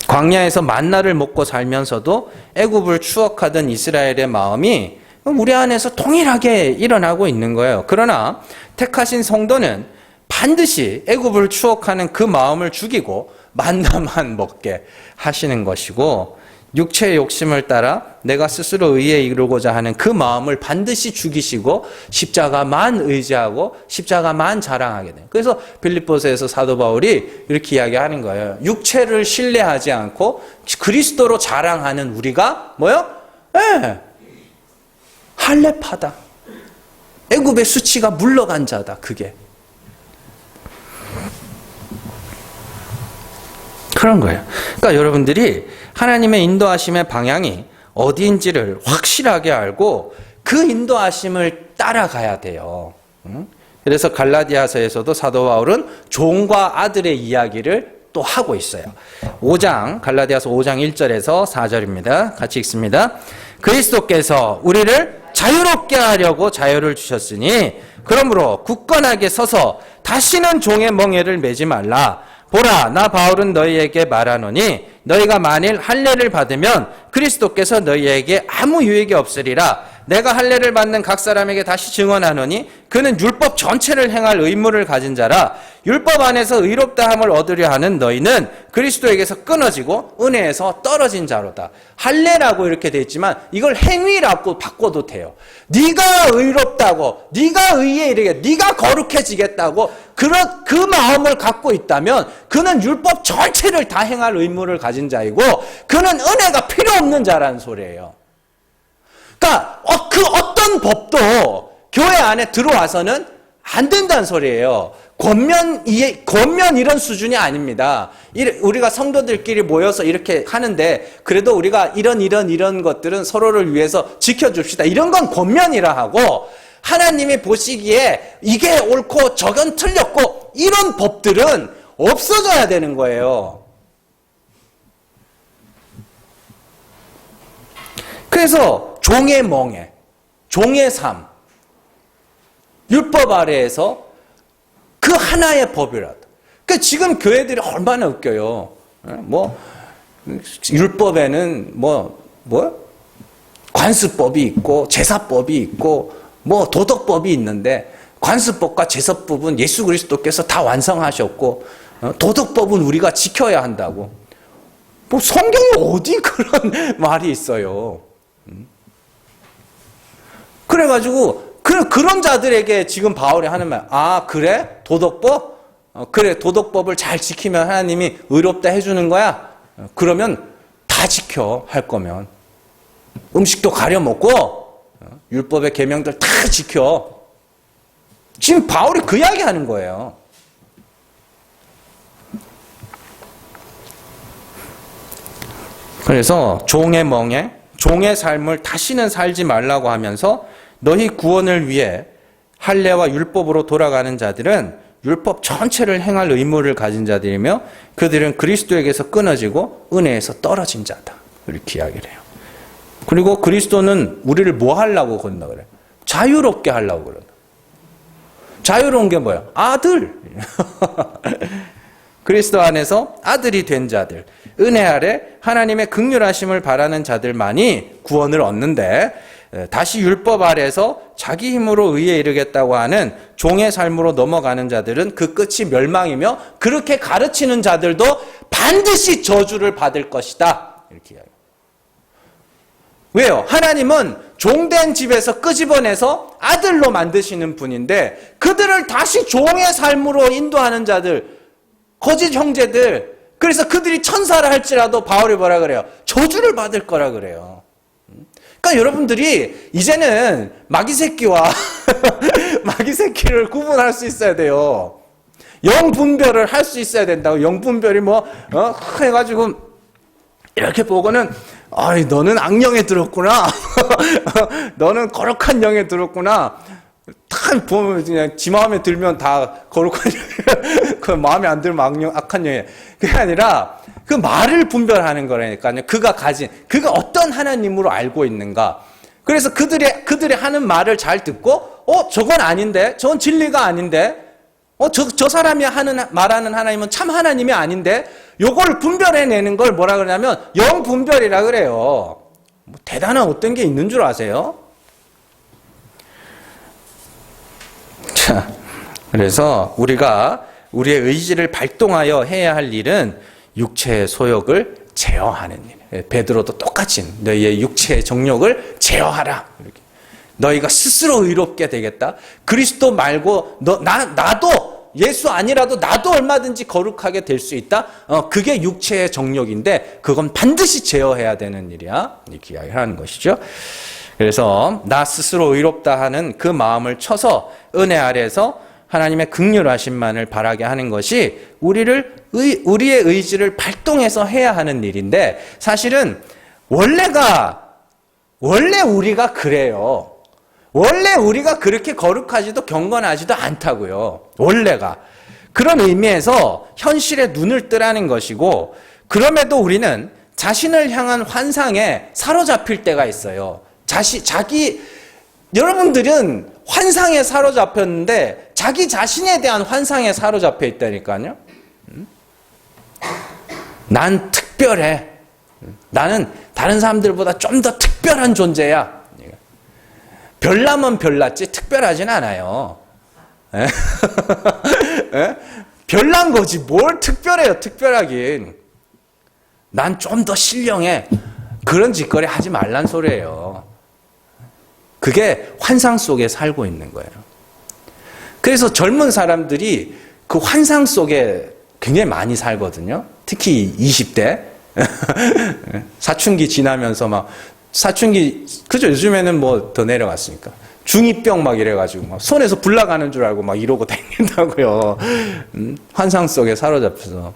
광야에서 만나를 먹고 살면서도 애굽을 추억하던 이스라엘의 마음이 우리 안에서 동일하게 일어나고 있는 거예요. 그러나 택하신 성도는 반드시 애굽을 추억하는 그 마음을 죽이고 만나만 먹게 하시는 것이고, 육체의 욕심을 따라 내가 스스로 의에 이르고자 하는 그 마음을 반드시 죽이시고 십자가만 의지하고 십자가만 자랑하게 돼요. 그래서 빌립보서에서 사도 바울이 이렇게 이야기하는 거예요. 육체를 신뢰하지 않고 그리스도로 자랑하는 우리가 뭐요? 예, 할례파다. 애굽의 수치가 물러간 자다. 그게 그런 거예요. 그러니까 여러분들이 하나님의 인도하심의 방향이 어디인지를 확실하게 알고 그 인도하심을 따라가야 돼요. 그래서 갈라디아서에서도 사도 바울은 종과 아들의 이야기를 또 하고 있어요. 5장, 갈라디아서 5장 1절에서 4절입니다. 같이 읽습니다. 그리스도께서 우리를 자유롭게 하려고 자유를 주셨으니 그러므로 굳건하게 서서 다시는 종의 멍에를 매지 말라. 보라, 나 바울은 너희에게 말하노니 너희가 만일 할례를 받으면 그리스도께서 너희에게 아무 유익이 없으리라. 내가 할례를 받는 각 사람에게 다시 증언하노니 그는 율법 전체를 행할 의무를 가진 자라. 율법 안에서 의롭다함을 얻으려 하는 너희는 그리스도에게서 끊어지고 은혜에서 떨어진 자로다. 할례라고 이렇게 돼 있지만 이걸 행위라고 바꿔도 돼요. 네가 의롭다고, 네가 의에 이르게, 네가 거룩해지겠다고 그 마음을 갖고 있다면 그는 율법 전체를 다 행할 의무를 가진 자이고 그는 은혜가 필요 없는 자라는 소리예요. 그러니까 그 어떤 법도 교회 안에 들어와서는 안 된다는 소리예요. 권면 이런 수준이 아닙니다. 우리가 성도들끼리 모여서 이렇게 하는데 그래도 우리가 이런 것들은 서로를 위해서 지켜줍시다. 이런 건 권면이라 하고 하나님이 보시기에 이게 옳고 저건 틀렸고 이런 법들은 없어져야 되는 거예요. 그래서 종의 멍에, 종의 삶, 율법 아래에서 그 하나의 법이라도. 그러니까 지금 교회들이 얼마나 웃겨요. 율법에는 관습법이 있고 제사법이 있고 도덕법이 있는데 관습법과 제사법은 예수 그리스도께서 다 완성하셨고 도덕법은 우리가 지켜야 한다고. 성경에 어디 그런 말이 있어요. 그래가지고 그런 자들에게 지금 바울이 하는 말, 그래? 도덕법? 그래, 도덕법을 잘 지키면 하나님이 의롭다 해주는 거야? 그러면 다 지켜, 할 거면. 음식도 가려 먹고 율법의 계명들 다 지켜. 지금 바울이 그 이야기 하는 거예요. 그래서 종의 멍에, 종의 삶을 다시는 살지 말라고 하면서 너희 구원을 위해 할례와 율법으로 돌아가는 자들은 율법 전체를 행할 의무를 가진 자들이며 그들은 그리스도에게서 끊어지고 은혜에서 떨어진 자다. 이렇게 이야기를 해요. 그리고 그리스도는 우리를 뭐 하려고 그런다 그래요? 자유롭게 하려고 그런다. 자유로운 게 뭐야? 아들. 그리스도 안에서 아들이 된 자들, 은혜 아래 하나님의 긍휼하심을 바라는 자들만이 구원을 얻는데 다시 율법 아래서 자기 힘으로 의에 이르겠다고 하는 종의 삶으로 넘어가는 자들은 그 끝이 멸망이며 그렇게 가르치는 자들도 반드시 저주를 받을 것이다. 이렇게 이야기해요. 왜요? 하나님은 종된 집에서 끄집어내서 아들로 만드시는 분인데 그들을 다시 종의 삶으로 인도하는 자들, 거짓 형제들, 그래서 그들이 천사라 할지라도 바울이 뭐라 그래요? 저주를 받을 거라 그래요. 그러니까 여러분들이 이제는 마귀 새끼와 마귀 새끼를 구분할 수 있어야 돼요. 영 분별을 할 수 있어야 된다고. 영 분별이 해가지고 이렇게 보고는 너는 악령에 들었구나. 너는 거룩한 영에 들었구나. 딱 보면 그냥 지 마음에 들면 다 거룩한 그 마음에 안 들면 악한 영이에요. 그게 아니라 그 말을 분별하는 거라니까요. 그가 어떤 하나님으로 알고 있는가. 그래서 그들이 하는 말을 잘 듣고 저건 아닌데, 저건 진리가 아닌데, 저 사람이 말하는 하나님은 참 하나님이 아닌데, 요걸 분별해내는 걸 뭐라 그러냐면 영 분별이라 그래요. 대단한 어떤 게 있는 줄 아세요? 자, 그래서 우리가 우리의 의지를 발동하여 해야 할 일은 육체의 소욕을 제어하는 일. 베드로도 똑같이 너희의 육체의 정욕을 제어하라. 이렇게. 너희가 스스로 의롭게 되겠다. 그리스도 말고 나도 예수 아니라도 나도 얼마든지 거룩하게 될 수 있다. 그게 육체의 정욕인데 그건 반드시 제어해야 되는 일이야. 이렇게 이야기하는 것이죠. 그래서 나 스스로 의롭다 하는 그 마음을 쳐서 은혜 아래에서 하나님의 긍휼하심만을 바라게 하는 것이 우리의 의지를 발동해서 해야 하는 일인데 사실은 원래 우리가 그래요. 원래 우리가 그렇게 거룩하지도 경건하지도 않다고요. 원래가. 그런 의미에서 현실에 눈을 뜨라는 것이고 그럼에도 우리는 자신을 향한 환상에 사로잡힐 때가 있어요. 여러분들은 환상에 사로잡혔는데 자기 자신에 대한 환상에 사로잡혀 있다니까요. 난 특별해. 나는 다른 사람들보다 좀 더 특별한 존재야. 별나면 별났지 특별하진 않아요. 별난 거지 뭘 특별해요. 특별하긴. 난 좀 더 신령해. 그런 짓거리 하지 말란 소리예요. 그게 환상 속에 살고 있는 거예요. 그래서 젊은 사람들이 그 환상 속에 굉장히 많이 살거든요. 특히 20대. 사춘기 지나면서 막 그죠? 요즘에는 뭐 더 내려갔으니까. 중2병 막 이래가지고 막 손에서 불 나가는 줄 알고 막 이러고 다닌다고요. 환상 속에 사로잡혀서.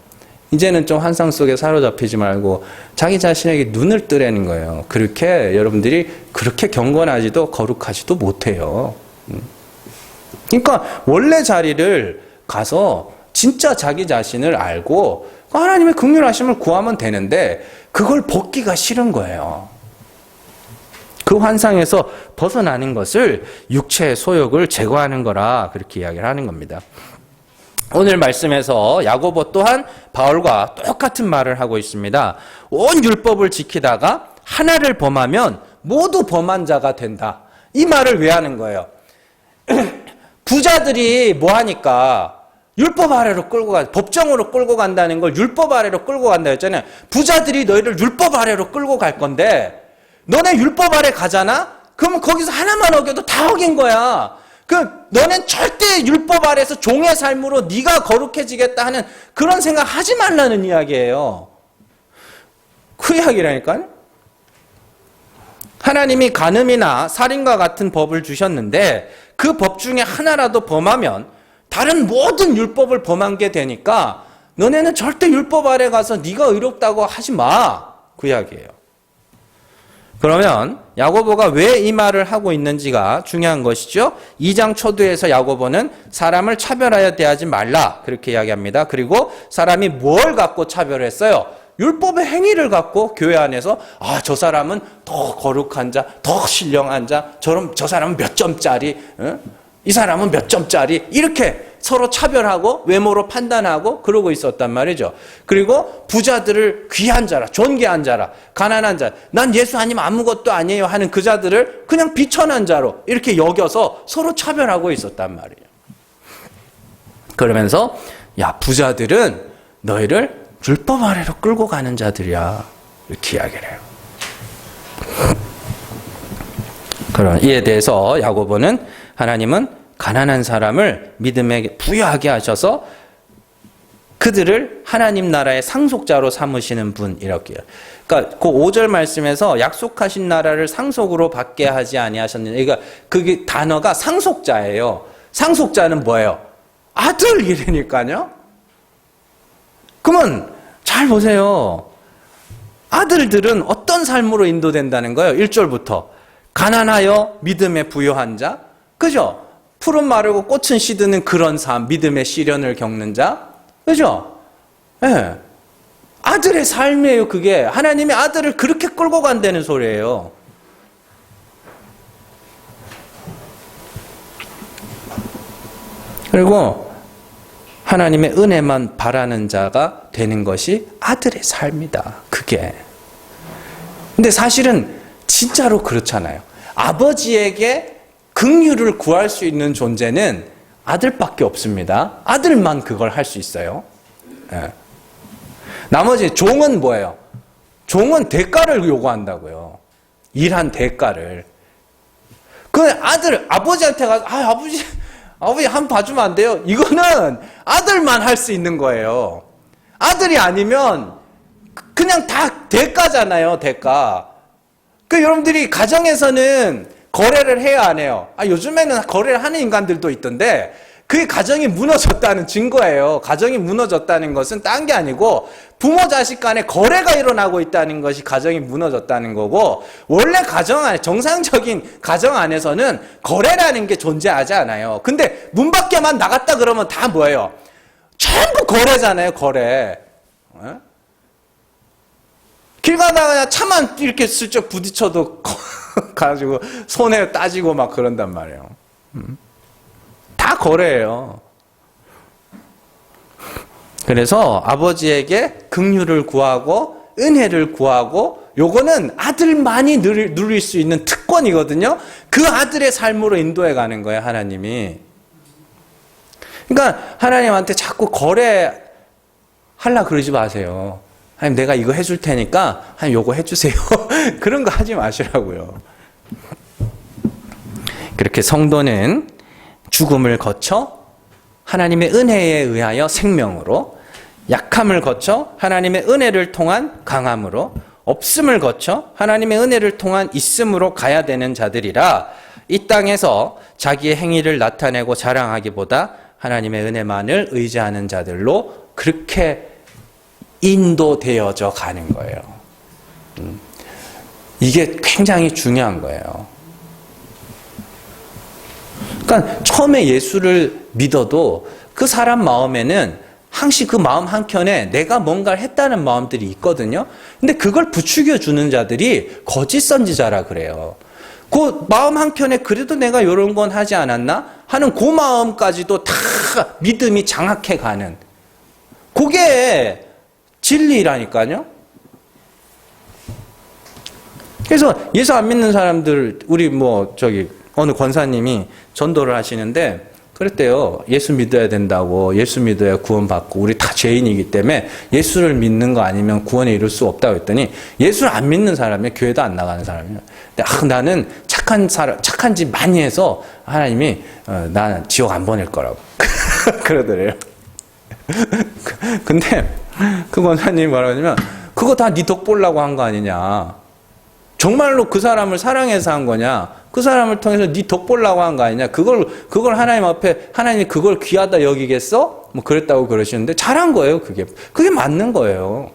이제는 좀 환상 속에 사로잡히지 말고 자기 자신에게 눈을 뜨라는 거예요. 그렇게 여러분들이 그렇게 경건하지도 거룩하지도 못해요. 그러니까 원래 자리를 가서 진짜 자기 자신을 알고 하나님의 긍휼하심을 구하면 되는데 그걸 벗기가 싫은 거예요. 그 환상에서 벗어나는 것을 육체의 소욕을 제거하는 거라 그렇게 이야기를 하는 겁니다. 오늘 말씀에서 야고보 또한 바울과 똑같은 말을 하고 있습니다. 온 율법을 지키다가 하나를 범하면 모두 범한 자가 된다. 이 말을 왜 하는 거예요? 부자들이 뭐 하니까 율법 아래로 끌고 법정으로 끌고 간다는 걸 율법 아래로 끌고 간다 했잖아요. 부자들이 너희를 율법 아래로 끌고 갈 건데 너네 율법 아래 가잖아? 그러면 거기서 하나만 어겨도 다 어긴 거야. 너는 절대 율법 아래에서 종의 삶으로 네가 거룩해지겠다 하는 그런 생각 하지 말라는 이야기예요. 그 이야기라니까요. 하나님이 간음이나 살인과 같은 법을 주셨는데 그 법 중에 하나라도 범하면 다른 모든 율법을 범한 게 되니까 너네는 절대 율법 아래 가서 네가 의롭다고 하지 마. 그 이야기예요. 그러면 야고보가 왜 이 말을 하고 있는지가 중요한 것이죠. 2장 초두에서 야고보는 사람을 차별하여 대하지 말라 그렇게 이야기합니다. 그리고 사람이 뭘 갖고 차별했어요? 율법의 행위를 갖고 교회 안에서 저 사람은 더 거룩한 자, 더 신령한 자, 저 사람은 몇 점짜리, 이 사람은 몇 점짜리 이렇게 서로 차별하고 외모로 판단하고 그러고 있었단 말이죠. 그리고 부자들을 귀한 자라, 존귀한 자라, 가난한 자, 난 예수 아니면 아무것도 아니에요 하는 그 자들을 그냥 비천한 자로 이렇게 여겨서 서로 차별하고 있었단 말이에요. 그러면서 부자들은 너희를 율법 아래로 끌고 가는 자들이야 이렇게 이야기를 해요. 그럼 이에 대해서 야고보는 하나님은 가난한 사람을 믿음에 부여하게 하셔서 그들을 하나님 나라의 상속자로 삼으시는 분 이렇게요. 그러니까 그 5절 말씀에서 약속하신 나라를 상속으로 받게 하지 아니하셨느냐. 그러니까 그 단어가 상속자예요. 상속자는 뭐예요? 아들이라니까요. 그러면 잘 보세요. 아들들은 어떤 삶으로 인도된다는 거예요? 1절부터 가난하여 믿음에 부여한 자, 그죠? 푸른 마르고 꽃은 시드는 그런 삶, 믿음의 시련을 겪는 자, 그죠? 예. 아들의 삶이에요, 그게. 하나님의 아들을 그렇게 끌고 간다는 소리예요. 그리고 하나님의 은혜만 바라는 자가 되는 것이 아들의 삶이다, 그게. 근데 사실은 진짜로 그렇잖아요. 아버지에게 긍휼을 구할 수 있는 존재는 아들밖에 없습니다. 아들만 그걸 할 수 있어요. 예. 나머지 종은 뭐예요? 종은 대가를 요구한다고요. 일한 대가를. 그 아버지한테 가서 아버지 한 번 봐주면 안 돼요? 이거는 아들만 할 수 있는 거예요. 아들이 아니면 그냥 다 대가잖아요. 대가. 여러분들이 가정에서는 거래를 해야 안 해요? 요즘에는 거래를 하는 인간들도 있던데 그게 가정이 무너졌다는 증거예요. 가정이 무너졌다는 것은 딴 게 아니고 부모 자식 간에 거래가 일어나고 있다는 것이 가정이 무너졌다는 거고, 원래 가정 안에 정상적인 가정 안에서는 거래라는 게 존재하지 않아요. 근데 문 밖에만 나갔다 그러면 다 뭐예요? 전부 거래잖아요. 거래. 길 가다가 그냥 차만 이렇게 슬쩍 부딪혀도 가지고 손에 따지고 막 그런단 말이에요. 다 거래예요. 그래서 아버지에게 긍휼을 구하고 은혜를 구하고, 요거는 아들만이 누릴 수 있는 특권이거든요. 그 아들의 삶으로 인도해 가는 거예요, 하나님이. 그러니까 하나님한테 자꾸 거래하려 그러지 마세요. 하나님, 내가 이거 해줄 테니까 하나님 요거 해주세요. 그런 거 하지 마시라고요. 그렇게 성도는 죽음을 거쳐 하나님의 은혜에 의하여 생명으로, 약함을 거쳐 하나님의 은혜를 통한 강함으로, 없음을 거쳐 하나님의 은혜를 통한 있음으로 가야 되는 자들이라, 이 땅에서 자기의 행위를 나타내고 자랑하기보다 하나님의 은혜만을 의지하는 자들로 그렇게 인도되어져 가는 거예요. 이게 굉장히 중요한 거예요. 그러니까 처음에 예수를 믿어도 그 사람 마음에는 항시 그 마음 한켠에 내가 뭔가를 했다는 마음들이 있거든요. 근데 그걸 부추겨 주는 자들이 거짓 선지자라 그래요. 그 마음 한켠에 그래도 내가 이런 건 하지 않았나 하는 그 마음까지도 다 믿음이 장악해 가는, 그게 진리라니까요. 그래서 예수 안 믿는 사람들, 우리 어느 권사님이 전도를 하시는데 그랬대요. 예수 믿어야 된다고, 예수 믿어야 구원받고, 우리 다 죄인이기 때문에 예수를 믿는 거 아니면 구원에 이룰 수 없다고 했더니, 예수를 안 믿는 사람이 교회도 안 나가는 사람이에요. 근데 나는 착한 짓 많이 해서 하나님이 나는 지옥 안 보낼 거라고 그러더래요. 근데 그 권사님이 뭐라고 하냐면, 그거 다 네 덕 보려고 한 거 아니냐, 정말로 그 사람을 사랑해서 한 거냐, 그 사람을 통해서 네 덕 보려고 한 거 아니냐, 그걸 하나님 앞에 하나님이 그걸 귀하다 여기겠어? 뭐 그랬다고 그러시는데, 잘한 거예요. 그게 맞는 거예요.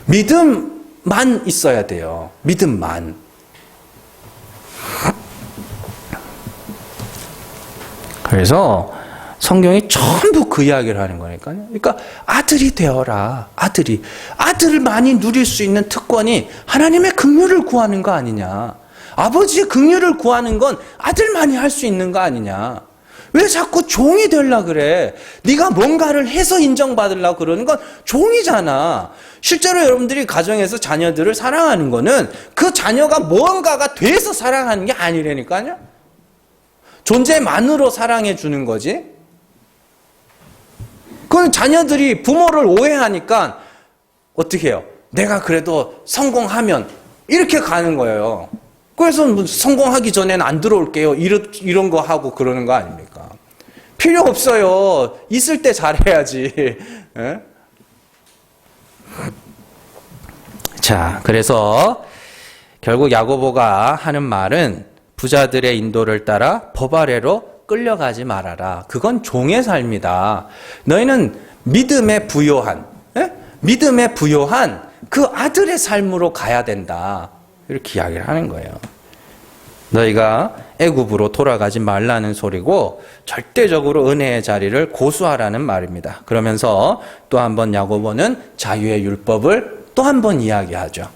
믿음만 있어야 돼요. 믿음만. 그래서 성경이 전부 그 이야기를 하는 거니까요. 그러니까 아들이 되어라. 아들을 많이 누릴 수 있는 특권이 하나님의 긍휼을 구하는 거 아니냐. 아버지의 긍휼을 구하는 건 아들만이 할 수 있는 거 아니냐. 왜 자꾸 종이 되려고 그래? 네가 뭔가를 해서 인정받으려고 그러는 건 종이잖아. 실제로 여러분들이 가정에서 자녀들을 사랑하는 거는 그 자녀가 뭔가가 돼서 사랑하는 게 아니라니까요. 존재만으로 사랑해 주는 거지. 그건 자녀들이 부모를 오해하니까 어떻게 해요? 내가 그래도 성공하면 이렇게 가는 거예요. 그래서 성공하기 전에는 안 들어올게요. 이런 거 하고 그러는 거 아닙니까? 필요 없어요. 있을 때 잘해야지. 에? 자, 그래서 결국 야고보가 하는 말은 부자들의 인도를 따라 법 아래로 끌려가지 말아라. 그건 종의 삶이다. 너희는 믿음에 부요한 그 아들의 삶으로 가야 된다. 이렇게 이야기를 하는 거예요. 너희가 애굽으로 돌아가지 말라는 소리고, 절대적으로 은혜의 자리를 고수하라는 말입니다. 그러면서 또 한 번 야고보는 자유의 율법을 또 한 번 이야기하죠.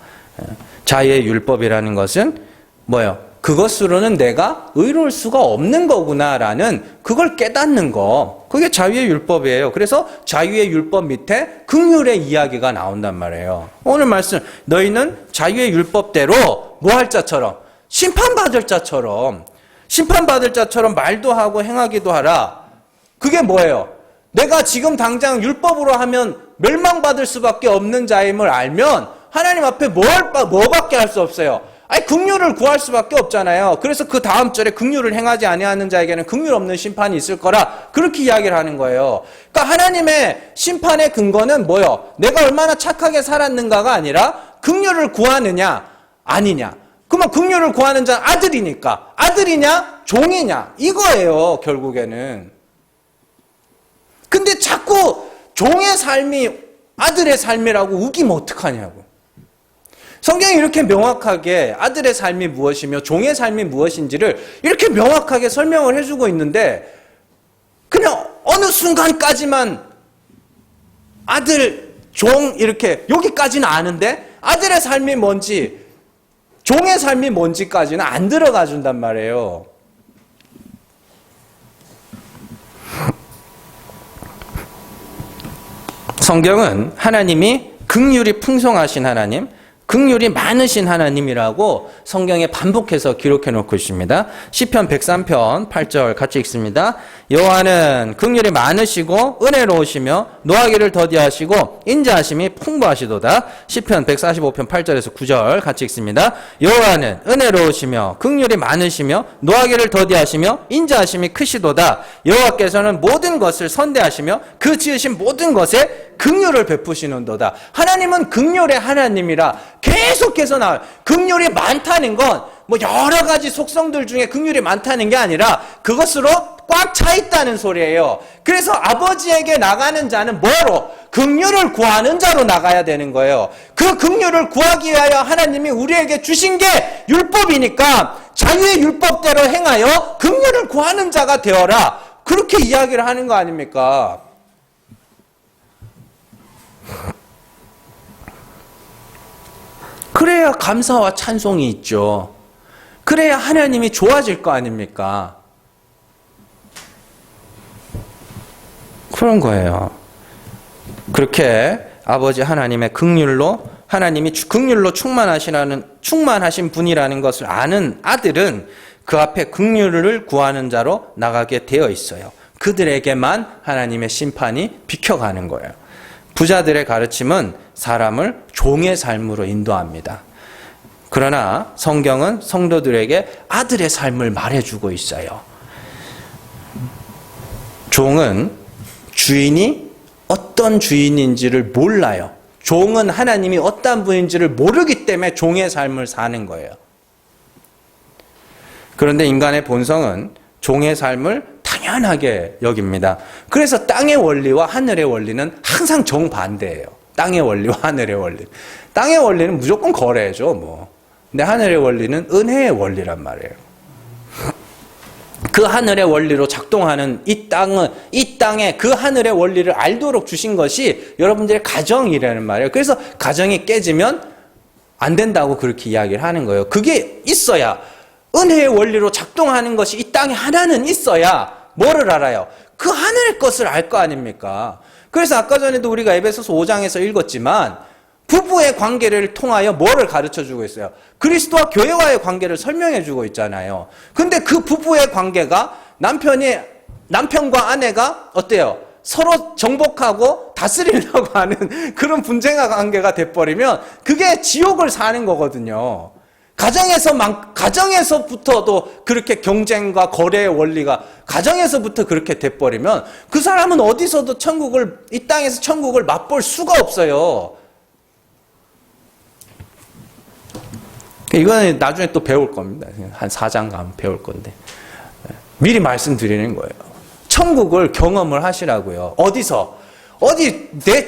자유의 율법이라는 것은 뭐예요? 그것으로는 내가 의로울 수가 없는 거구나라는 그걸 깨닫는 거. 그게 자유의 율법이에요. 그래서 자유의 율법 밑에 긍휼의 이야기가 나온단 말이에요. 오늘 말씀, 너희는 자유의 율법대로 뭐 할 자처럼? 심판받을 자처럼 말도 하고 행하기도 하라. 그게 뭐예요? 내가 지금 당장 율법으로 하면 멸망받을 수밖에 없는 자임을 알면 하나님 앞에 뭐밖에 할 수 없어요. 긍휼을 구할 수밖에 없잖아요. 그래서 그 다음 절에 긍휼을 행하지 아니하는 자에게는 긍휼 없는 심판이 있을 거라, 그렇게 이야기를 하는 거예요. 그러니까 하나님의 심판의 근거는 뭐예요? 내가 얼마나 착하게 살았는가가 아니라 긍휼을 구하느냐 아니냐. 그러면 긍휼을 구하는 자는 아들이니까, 아들이냐 종이냐 이거예요, 결국에는. 근데 자꾸 종의 삶이 아들의 삶이라고 우기면 어떡하냐고. 성경이 이렇게 명확하게 아들의 삶이 무엇이며 종의 삶이 무엇인지를 이렇게 명확하게 설명을 해주고 있는데, 그냥 어느 순간까지만 아들, 종 이렇게 여기까지는 아는데 아들의 삶이 뭔지, 종의 삶이 뭔지까지는 안 들어가 준단 말이에요. 성경은 하나님이 긍휼이 풍성하신 하나님, 긍휼이 많으신 하나님이라고 성경에 반복해서 기록해 놓고 있습니다. 시편 103편 8절 같이 읽습니다. 여호와는 긍휼이 많으시고 은혜로우시며 노하기를 더디하시고 인자하심이 풍부하시도다. 시편 145편 8절에서 9절 같이 읽습니다. 여호와는 은혜로우시며 긍휼이 많으시며 노하기를 더디하시며 인자하심이 크시도다. 여호와께서는 모든 것을 선대하시며 그 지으신 모든 것에 긍휼을 베푸시는도다. 하나님은 긍휼의 하나님이라 계속해서 나와요. 긍휼이 많다는 건 뭐 여러 가지 속성들 중에 긍휼이 많다는 게 아니라 그것으로 꽉 차 있다는 소리예요. 그래서 아버지에게 나가는 자는 뭐로? 긍휼을 구하는 자로 나가야 되는 거예요. 그 긍휼을 구하기 위하여 하나님이 우리에게 주신 게 율법이니까 자유의 율법대로 행하여 긍휼을 구하는 자가 되어라. 그렇게 이야기를 하는 거 아닙니까? 그래야 감사와 찬송이 있죠. 그래야 하나님이 좋아질 거 아닙니까? 그런 거예요. 그렇게 아버지 하나님의 긍휼로, 하나님이 긍휼로 충만하신 분이라는 것을 아는 아들은 그 앞에 긍휼을 구하는 자로 나가게 되어 있어요. 그들에게만 하나님의 심판이 비켜가는 거예요. 부자들의 가르침은 사람을 종의 삶으로 인도합니다. 그러나 성경은 성도들에게 아들의 삶을 말해주고 있어요. 종은 주인이 어떤 주인인지를 몰라요. 종은 하나님이 어떤 분인지를 모르기 때문에 종의 삶을 사는 거예요. 그런데 인간의 본성은 종의 삶을 당연하게 여깁니다. 그래서 땅의 원리와 하늘의 원리는 항상 정반대예요. 땅의 원리와 하늘의 원리. 땅의 원리는 무조건 거래죠, 뭐. 근데 하늘의 원리는 은혜의 원리란 말이에요. 그 하늘의 원리로 작동하는 이 땅에 그 하늘의 원리를 알도록 주신 것이 여러분들의 가정이라는 말이에요. 그래서 가정이 깨지면 안 된다고 그렇게 이야기를 하는 거예요. 그게 있어야, 은혜의 원리로 작동하는 것이 이 땅에 하나는 있어야 뭐를 알아요? 그 하늘의 것을 알 거 아닙니까? 그래서 아까 전에도 우리가 에베소서 5장에서 읽었지만 부부의 관계를 통하여 뭐를 가르쳐주고 있어요? 그리스도와 교회와의 관계를 설명해주고 있잖아요. 근데 그 부부의 관계가 남편과 아내가 어때요? 서로 정복하고 다스리려고 하는 그런 분쟁의 관계가 돼버리면 그게 지옥을 사는 거거든요. 가정에서부터도 그렇게 경쟁과 거래의 원리가 가정에서부터 그렇게 돼버리면 그 사람은 어디서도 이 땅에서 천국을 맛볼 수가 없어요. 이거는 나중에 또 배울 겁니다. 한 4장 가면 배울 건데. 미리 말씀드리는 거예요. 천국을 경험을 하시라고요.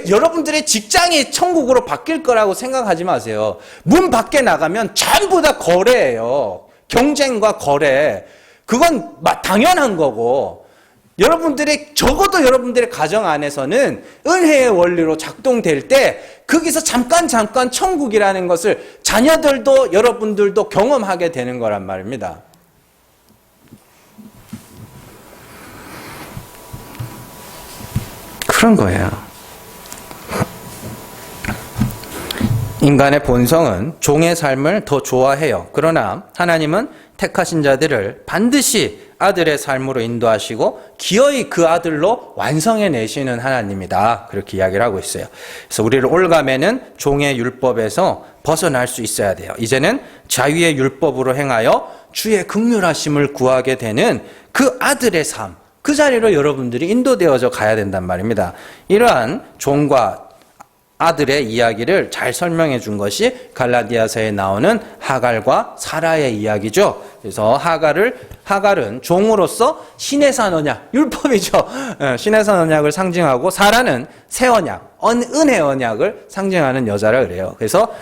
여러분들의 직장이 천국으로 바뀔 거라고 생각하지 마세요. 문 밖에 나가면 전부 다 거래예요. 경쟁과 거래. 그건 당연한 거고. 적어도 여러분들의 가정 안에서는 은혜의 원리로 작동될 때 거기서 잠깐 천국이라는 것을 자녀들도 여러분들도 경험하게 되는 거란 말입니다. 그런 거예요. 인간의 본성은 종의 삶을 더 좋아해요. 그러나 하나님은 택하신 자들을 반드시 아들의 삶으로 인도하시고 기어이 그 아들로 완성해내시는 하나님이다. 그렇게 이야기를 하고 있어요. 그래서 우리를 올가매는 종의 율법에서 벗어날 수 있어야 돼요. 이제는 자유의 율법으로 행하여 주의 긍휼하심을 구하게 되는 그 아들의 삶, 그 자리로 여러분들이 인도되어져 가야 된단 말입니다. 이러한 종과 아들의 이야기를 잘 설명해 준 것이 갈라디아서에 나오는 하갈과 사라의 이야기죠. 그래서 하갈은 종으로서 신의 산 언약, 율법이죠. 신의 산 언약을 상징하고 사라는 새 언약, 은혜 언약을 상징하는 여자라 그래요. 그래서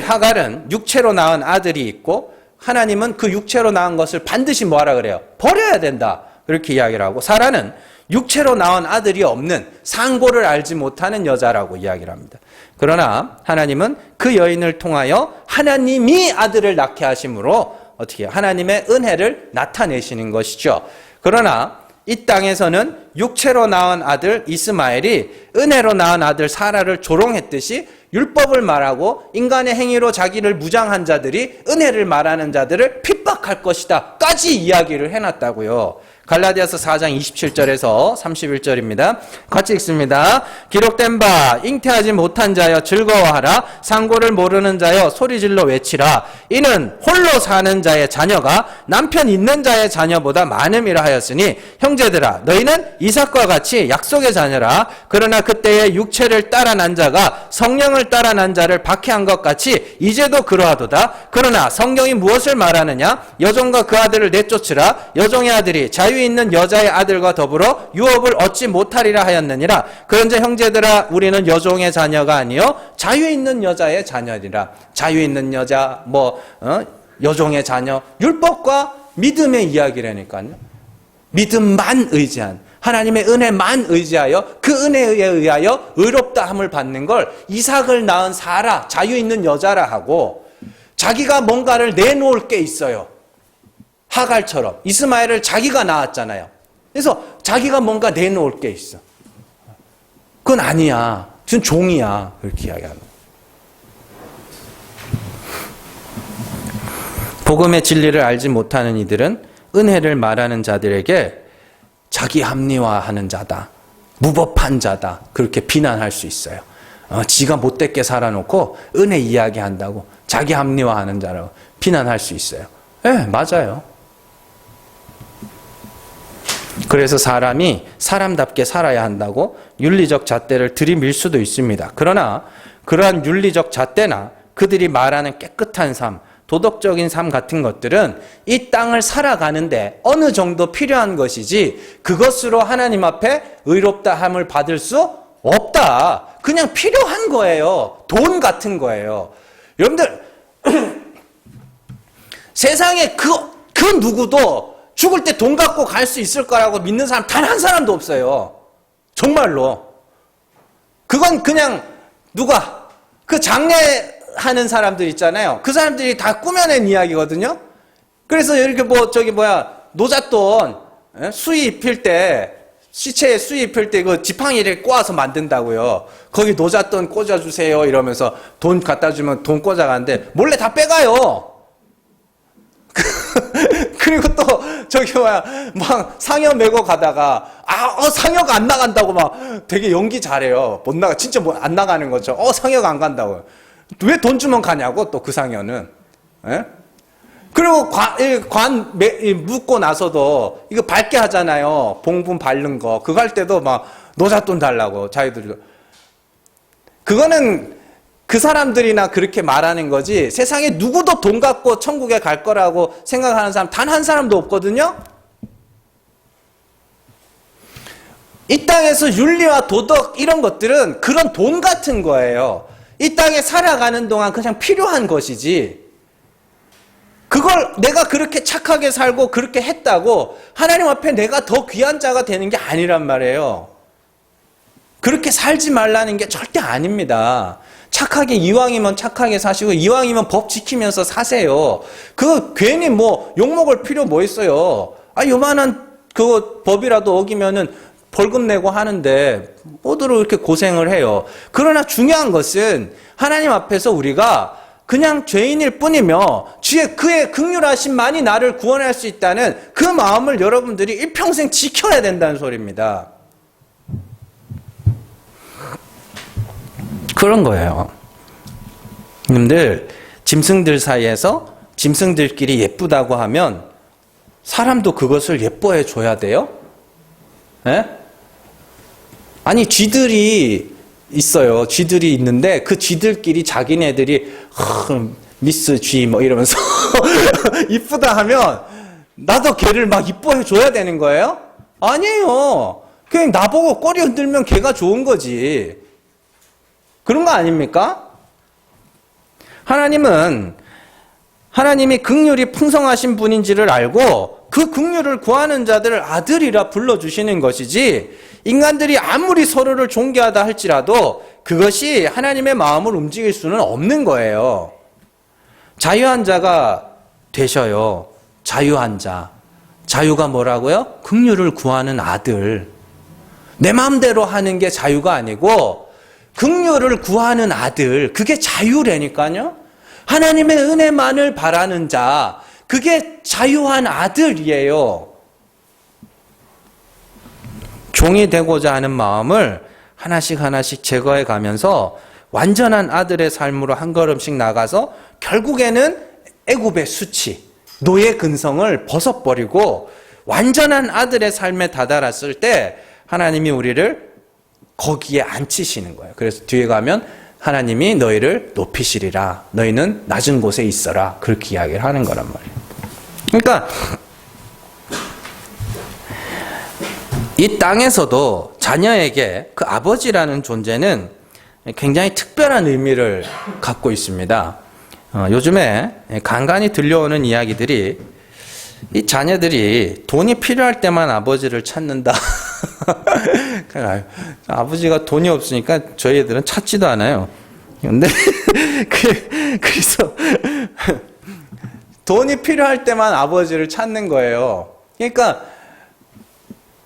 하갈은 육체로 낳은 아들이 있고 하나님은 그 육체로 낳은 것을 반드시 뭐하라 그래요? 버려야 된다. 그렇게 이야기를 하고 사라는 육체로 낳은 아들이 없는 상고를 알지 못하는 여자라고 이야기를 합니다. 그러나 하나님은 그 여인을 통하여 하나님이 아들을 낳게 하심으로 어떻게 해요? 하나님의 은혜를 나타내시는 것이죠. 그러나 이 땅에서는 육체로 낳은 아들 이스마엘이 은혜로 낳은 아들 사라를 조롱했듯이 율법을 말하고 인간의 행위로 자기를 무장한 자들이 은혜를 말하는 자들을 핍박할 것이다 까지 이야기를 해놨다고요. 갈라디아서 4장 27절에서 31절입니다. 같이 읽습니다. 기록된 바 잉태하지 못한 자여 즐거워하라. 상고를 모르는 자여 소리질러 외치라. 이는 홀로 사는 자의 자녀가 남편 있는 자의 자녀보다 많음이라 하였으니 형제들아 너희는 이삭과 같이 약속의 자녀라. 그러나 그때의 육체를 따라 난 자가 성령을 따라 난 자를 박해한 것 같이 이제도 그러하도다. 그러나 성경이 무엇을 말하느냐? 여종과 그 아들을 내쫓으라. 여종의 아들이 자유 있는 여자의 아들과 더불어 유업을 얻지 못하리라 하였느니라. 그런즉 형제들아 우리는 여종의 자녀가 아니요 자유 있는 여자의 자녀리라. 자유 있는 여자 여종의 자녀 율법과 믿음의 이야기라니까요. 믿음만 의지한 하나님의 은혜만 의지하여 그 은혜에 의하여 의롭다함을 받는 걸 이삭을 낳은 사라 자유 있는 여자라 하고 자기가 뭔가를 내놓을 게 있어요. 하갈처럼 이스마엘을 자기가 낳았잖아요. 그래서 자기가 뭔가 내놓을 게 있어. 그건 아니야. 그건 종이야. 그렇게 이야기하는. 복음의 진리를 알지 못하는 이들은 은혜를 말하는 자들에게 자기 합리화하는 자다. 무법한 자다. 그렇게 비난할 수 있어요. 지가 못됐게 살아놓고 은혜 이야기한다고 자기 합리화하는 자라고 비난할 수 있어요. 네, 맞아요. 그래서 사람이 사람답게 살아야 한다고 윤리적 잣대를 들이밀 수도 있습니다. 그러나 그러한 윤리적 잣대나 그들이 말하는 깨끗한 삶, 도덕적인 삶 같은 것들은 이 땅을 살아가는데 어느 정도 필요한 것이지 그것으로 하나님 앞에 의롭다함을 받을 수 없다. 그냥 필요한 거예요. 돈 같은 거예요. 여러분들 세상에 그 누구도 죽을 때 돈 갖고 갈 수 있을 거라고 믿는 사람 단 한 사람도 없어요. 정말로. 그건 그냥 누가 그 장례하는 사람들 있잖아요. 그 사람들이 다 꾸며낸 이야기거든요. 그래서 이렇게 노잣돈 수입힐 때 시체에 수입할 때 그 지팡이를 꼬아서 만든다고요. 거기 노잣돈 꽂아주세요 이러면서 돈 갖다 주면 돈 꽂아가는데 몰래 다 빼가요. 그리고 또 막 상여 메고 가다가 상여가 안 나간다고 막 되게 연기 잘해요. 못 나가 진짜 안 나가는 거죠. 상여가 안 간다고. 왜 돈 주면 가냐고 또 그 상여는. 예? 그리고 관 묻고 나서도 이거 밝게 하잖아요. 봉분 바른 거. 그거 할 때도 막 노잣돈 달라고 자기들이. 그거는 그 사람들이나 그렇게 말하는 거지 세상에 누구도 돈 갖고 천국에 갈 거라고 생각하는 사람 단 한 사람도 없거든요. 이 땅에서 윤리와 도덕 이런 것들은 그런 돈 같은 거예요. 이 땅에 살아가는 동안 그냥 필요한 것이지 그걸 내가 그렇게 착하게 살고 그렇게 했다고 하나님 앞에 내가 더 귀한 자가 되는 게 아니란 말이에요. 그렇게 살지 말라는 게 절대 아닙니다. 착하게 이왕이면 착하게 사시고 이왕이면 법 지키면서 사세요. 그 괜히 욕먹을 필요 뭐 있어요. 요만한 그 법이라도 어기면은 벌금 내고 하는데 뭐들로 이렇게 고생을 해요. 그러나 중요한 것은 하나님 앞에서 우리가 그냥 죄인일 뿐이며 그의 긍휼하심만이 나를 구원할 수 있다는 그 마음을 여러분들이 일평생 지켜야 된다는 소리입니다. 그런 거예요. 여러분들 짐승들 사이에서 짐승들끼리 예쁘다고 하면 사람도 그것을 예뻐해 줘야 돼요? 예? 아니 쥐들이 있어요. 쥐들이 있는데 그 쥐들끼리 자기네들이 미스 쥐 이러면서 이쁘다 하면 나도 걔를 막 이뻐해 줘야 되는 거예요? 아니에요. 그냥 나보고 꼬리 흔들면 걔가 좋은 거지. 그런 거 아닙니까? 하나님이 긍휼이 풍성하신 분인지를 알고 그 긍휼을 구하는 자들을 아들이라 불러주시는 것이지 인간들이 아무리 서로를 존경하다 할지라도 그것이 하나님의 마음을 움직일 수는 없는 거예요. 자유한 자가 되셔요. 자유한 자. 자유가 뭐라고요? 긍휼을 구하는 아들. 내 마음대로 하는 게 자유가 아니고 긍휼을 구하는 아들. 그게 자유라니까요. 하나님의 은혜만을 바라는 자. 그게 자유한 아들이에요. 종이 되고자 하는 마음을 하나씩 하나씩 제거해 가면서 완전한 아들의 삶으로 한 걸음씩 나가서 결국에는 애굽의 수치, 노예 근성을 벗어버리고 완전한 아들의 삶에 다다랐을 때 하나님이 우리를 거기에 앉히시는 거예요. 그래서 뒤에 가면 하나님이 너희를 높이시리라. 너희는 낮은 곳에 있어라. 그렇게 이야기를 하는 거란 말이에요. 그러니까 이 땅에서도 자녀에게 그 아버지라는 존재는 굉장히 특별한 의미를 갖고 있습니다. 요즘에 간간히 들려오는 이야기들이 이 자녀들이 돈이 필요할 때만 아버지를 찾는다. 아버지가 돈이 없으니까 저희 애들은 찾지도 않아요. 근데 그래서 돈이 필요할 때만 아버지를 찾는 거예요. 그러니까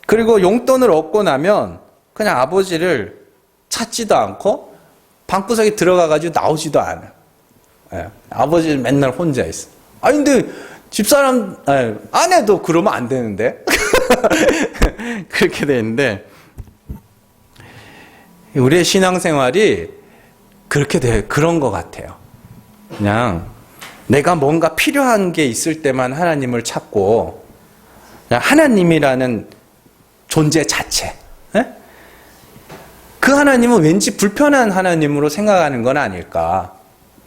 그리고 용돈을 얻고 나면 그냥 아버지를 찾지도 않고 방구석에 들어가가지고 나오지도 않아요. 예, 아버지는 맨날 혼자 있어. 아니 근데 집사람 아내도 그러면 안 되는데 그렇게 돼 있는데 우리의 신앙생활이 그렇게 돼 그런 것 같아요. 그냥 내가 뭔가 필요한 게 있을 때만 하나님을 찾고 그냥 하나님이라는 존재 자체. 예? 그 하나님은 왠지 불편한 하나님으로 생각하는 건 아닐까.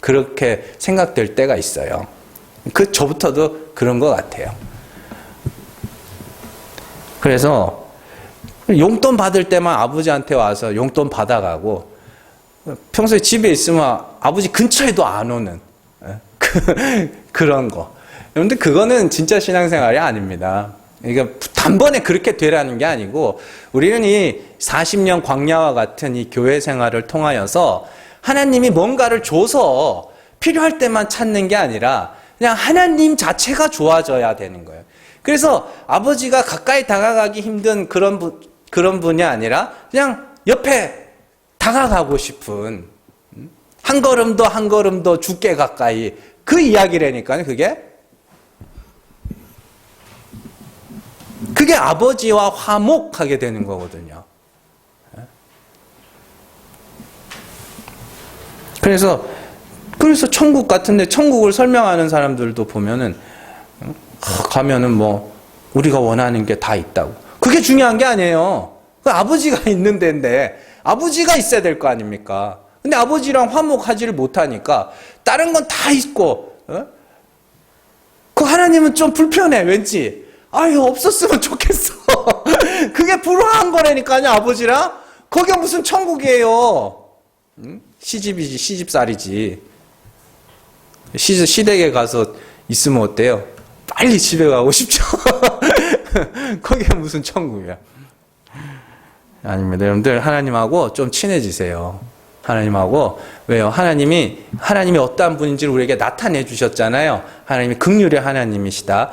그렇게 생각될 때가 있어요. 저부터도 그런 것 같아요. 그래서 용돈 받을 때만 아버지한테 와서 용돈 받아가고 평소에 집에 있으면 아버지 근처에도 안 오는 그런 거. 그런데 그거는 진짜 신앙생활이 아닙니다. 그러니까 단번에 그렇게 되라는 게 아니고 우리는 이 40년 광야와 같은 이 교회 생활을 통하여서 하나님이 뭔가를 줘서 필요할 때만 찾는 게 아니라 그냥 하나님 자체가 좋아져야 되는 거예요. 그래서 아버지가 가까이 다가가기 힘든 그런 분이 아니라 그냥 옆에 다가가고 싶은 한 걸음 더 죽게 가까이 그 이야기라니까요. 그게 아버지와 화목하게 되는 거거든요. 그래서 천국 같은데 천국을 설명하는 사람들도 보면은 가면은 뭐 우리가 원하는 게 다 있다고. 그게 중요한 게 아니에요. 그 아버지가 있는 데인데 아버지가 있어야 될 거 아닙니까? 근데 아버지랑 화목하지를 못하니까 다른 건 다 있고 그 하나님은 좀 불편해 왠지. 아유 없었으면 좋겠어. 그게 불화한 거라니까요. 아버지랑. 거기가 무슨 천국이에요. 시집이지 시집살이지. 시댁에 가서 있으면 어때요? 빨리 집에 가고 싶죠. 거기가 무슨 천국이야. 아닙니다. 여러분들 하나님하고 좀 친해지세요. 하나님하고. 왜요? 하나님이 어떠한 분인지를 우리에게 나타내 주셨잖아요. 하나님이 긍휼의 하나님이시다.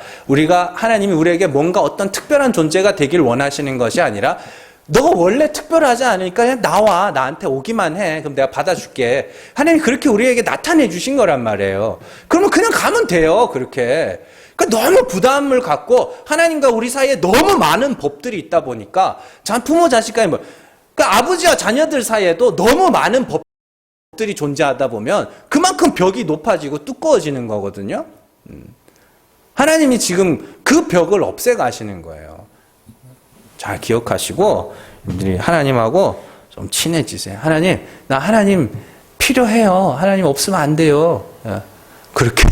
하나님이 우리에게 뭔가 어떤 특별한 존재가 되길 원하시는 것이 아니라 너 원래 특별하지 않으니까 그냥 나와. 나한테 오기만 해. 그럼 내가 받아줄게. 하나님이 그렇게 우리에게 나타내 주신 거란 말이에요. 그러면 그냥 가면 돼요. 그렇게. 그러니까 너무 부담을 갖고 하나님과 우리 사이에 너무 많은 법들이 있다 보니까 부모 자식 간에 그러니까 아버지와 자녀들 사이에도 너무 많은 법들이 존재하다 보면 그만큼 벽이 높아지고 두꺼워지는 거거든요. 하나님이 지금 그 벽을 없애가시는 거예요. 잘 기억하시고 하나님하고 좀 친해지세요. 나 하나님 필요해요. 하나님 없으면 안 돼요. 그렇게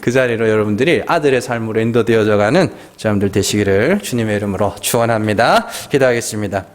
그 자리로 여러분들이 아들의 삶으로 인도되어져 가는 사람들 되시기를 주님의 이름으로 축원합니다. 기도하겠습니다.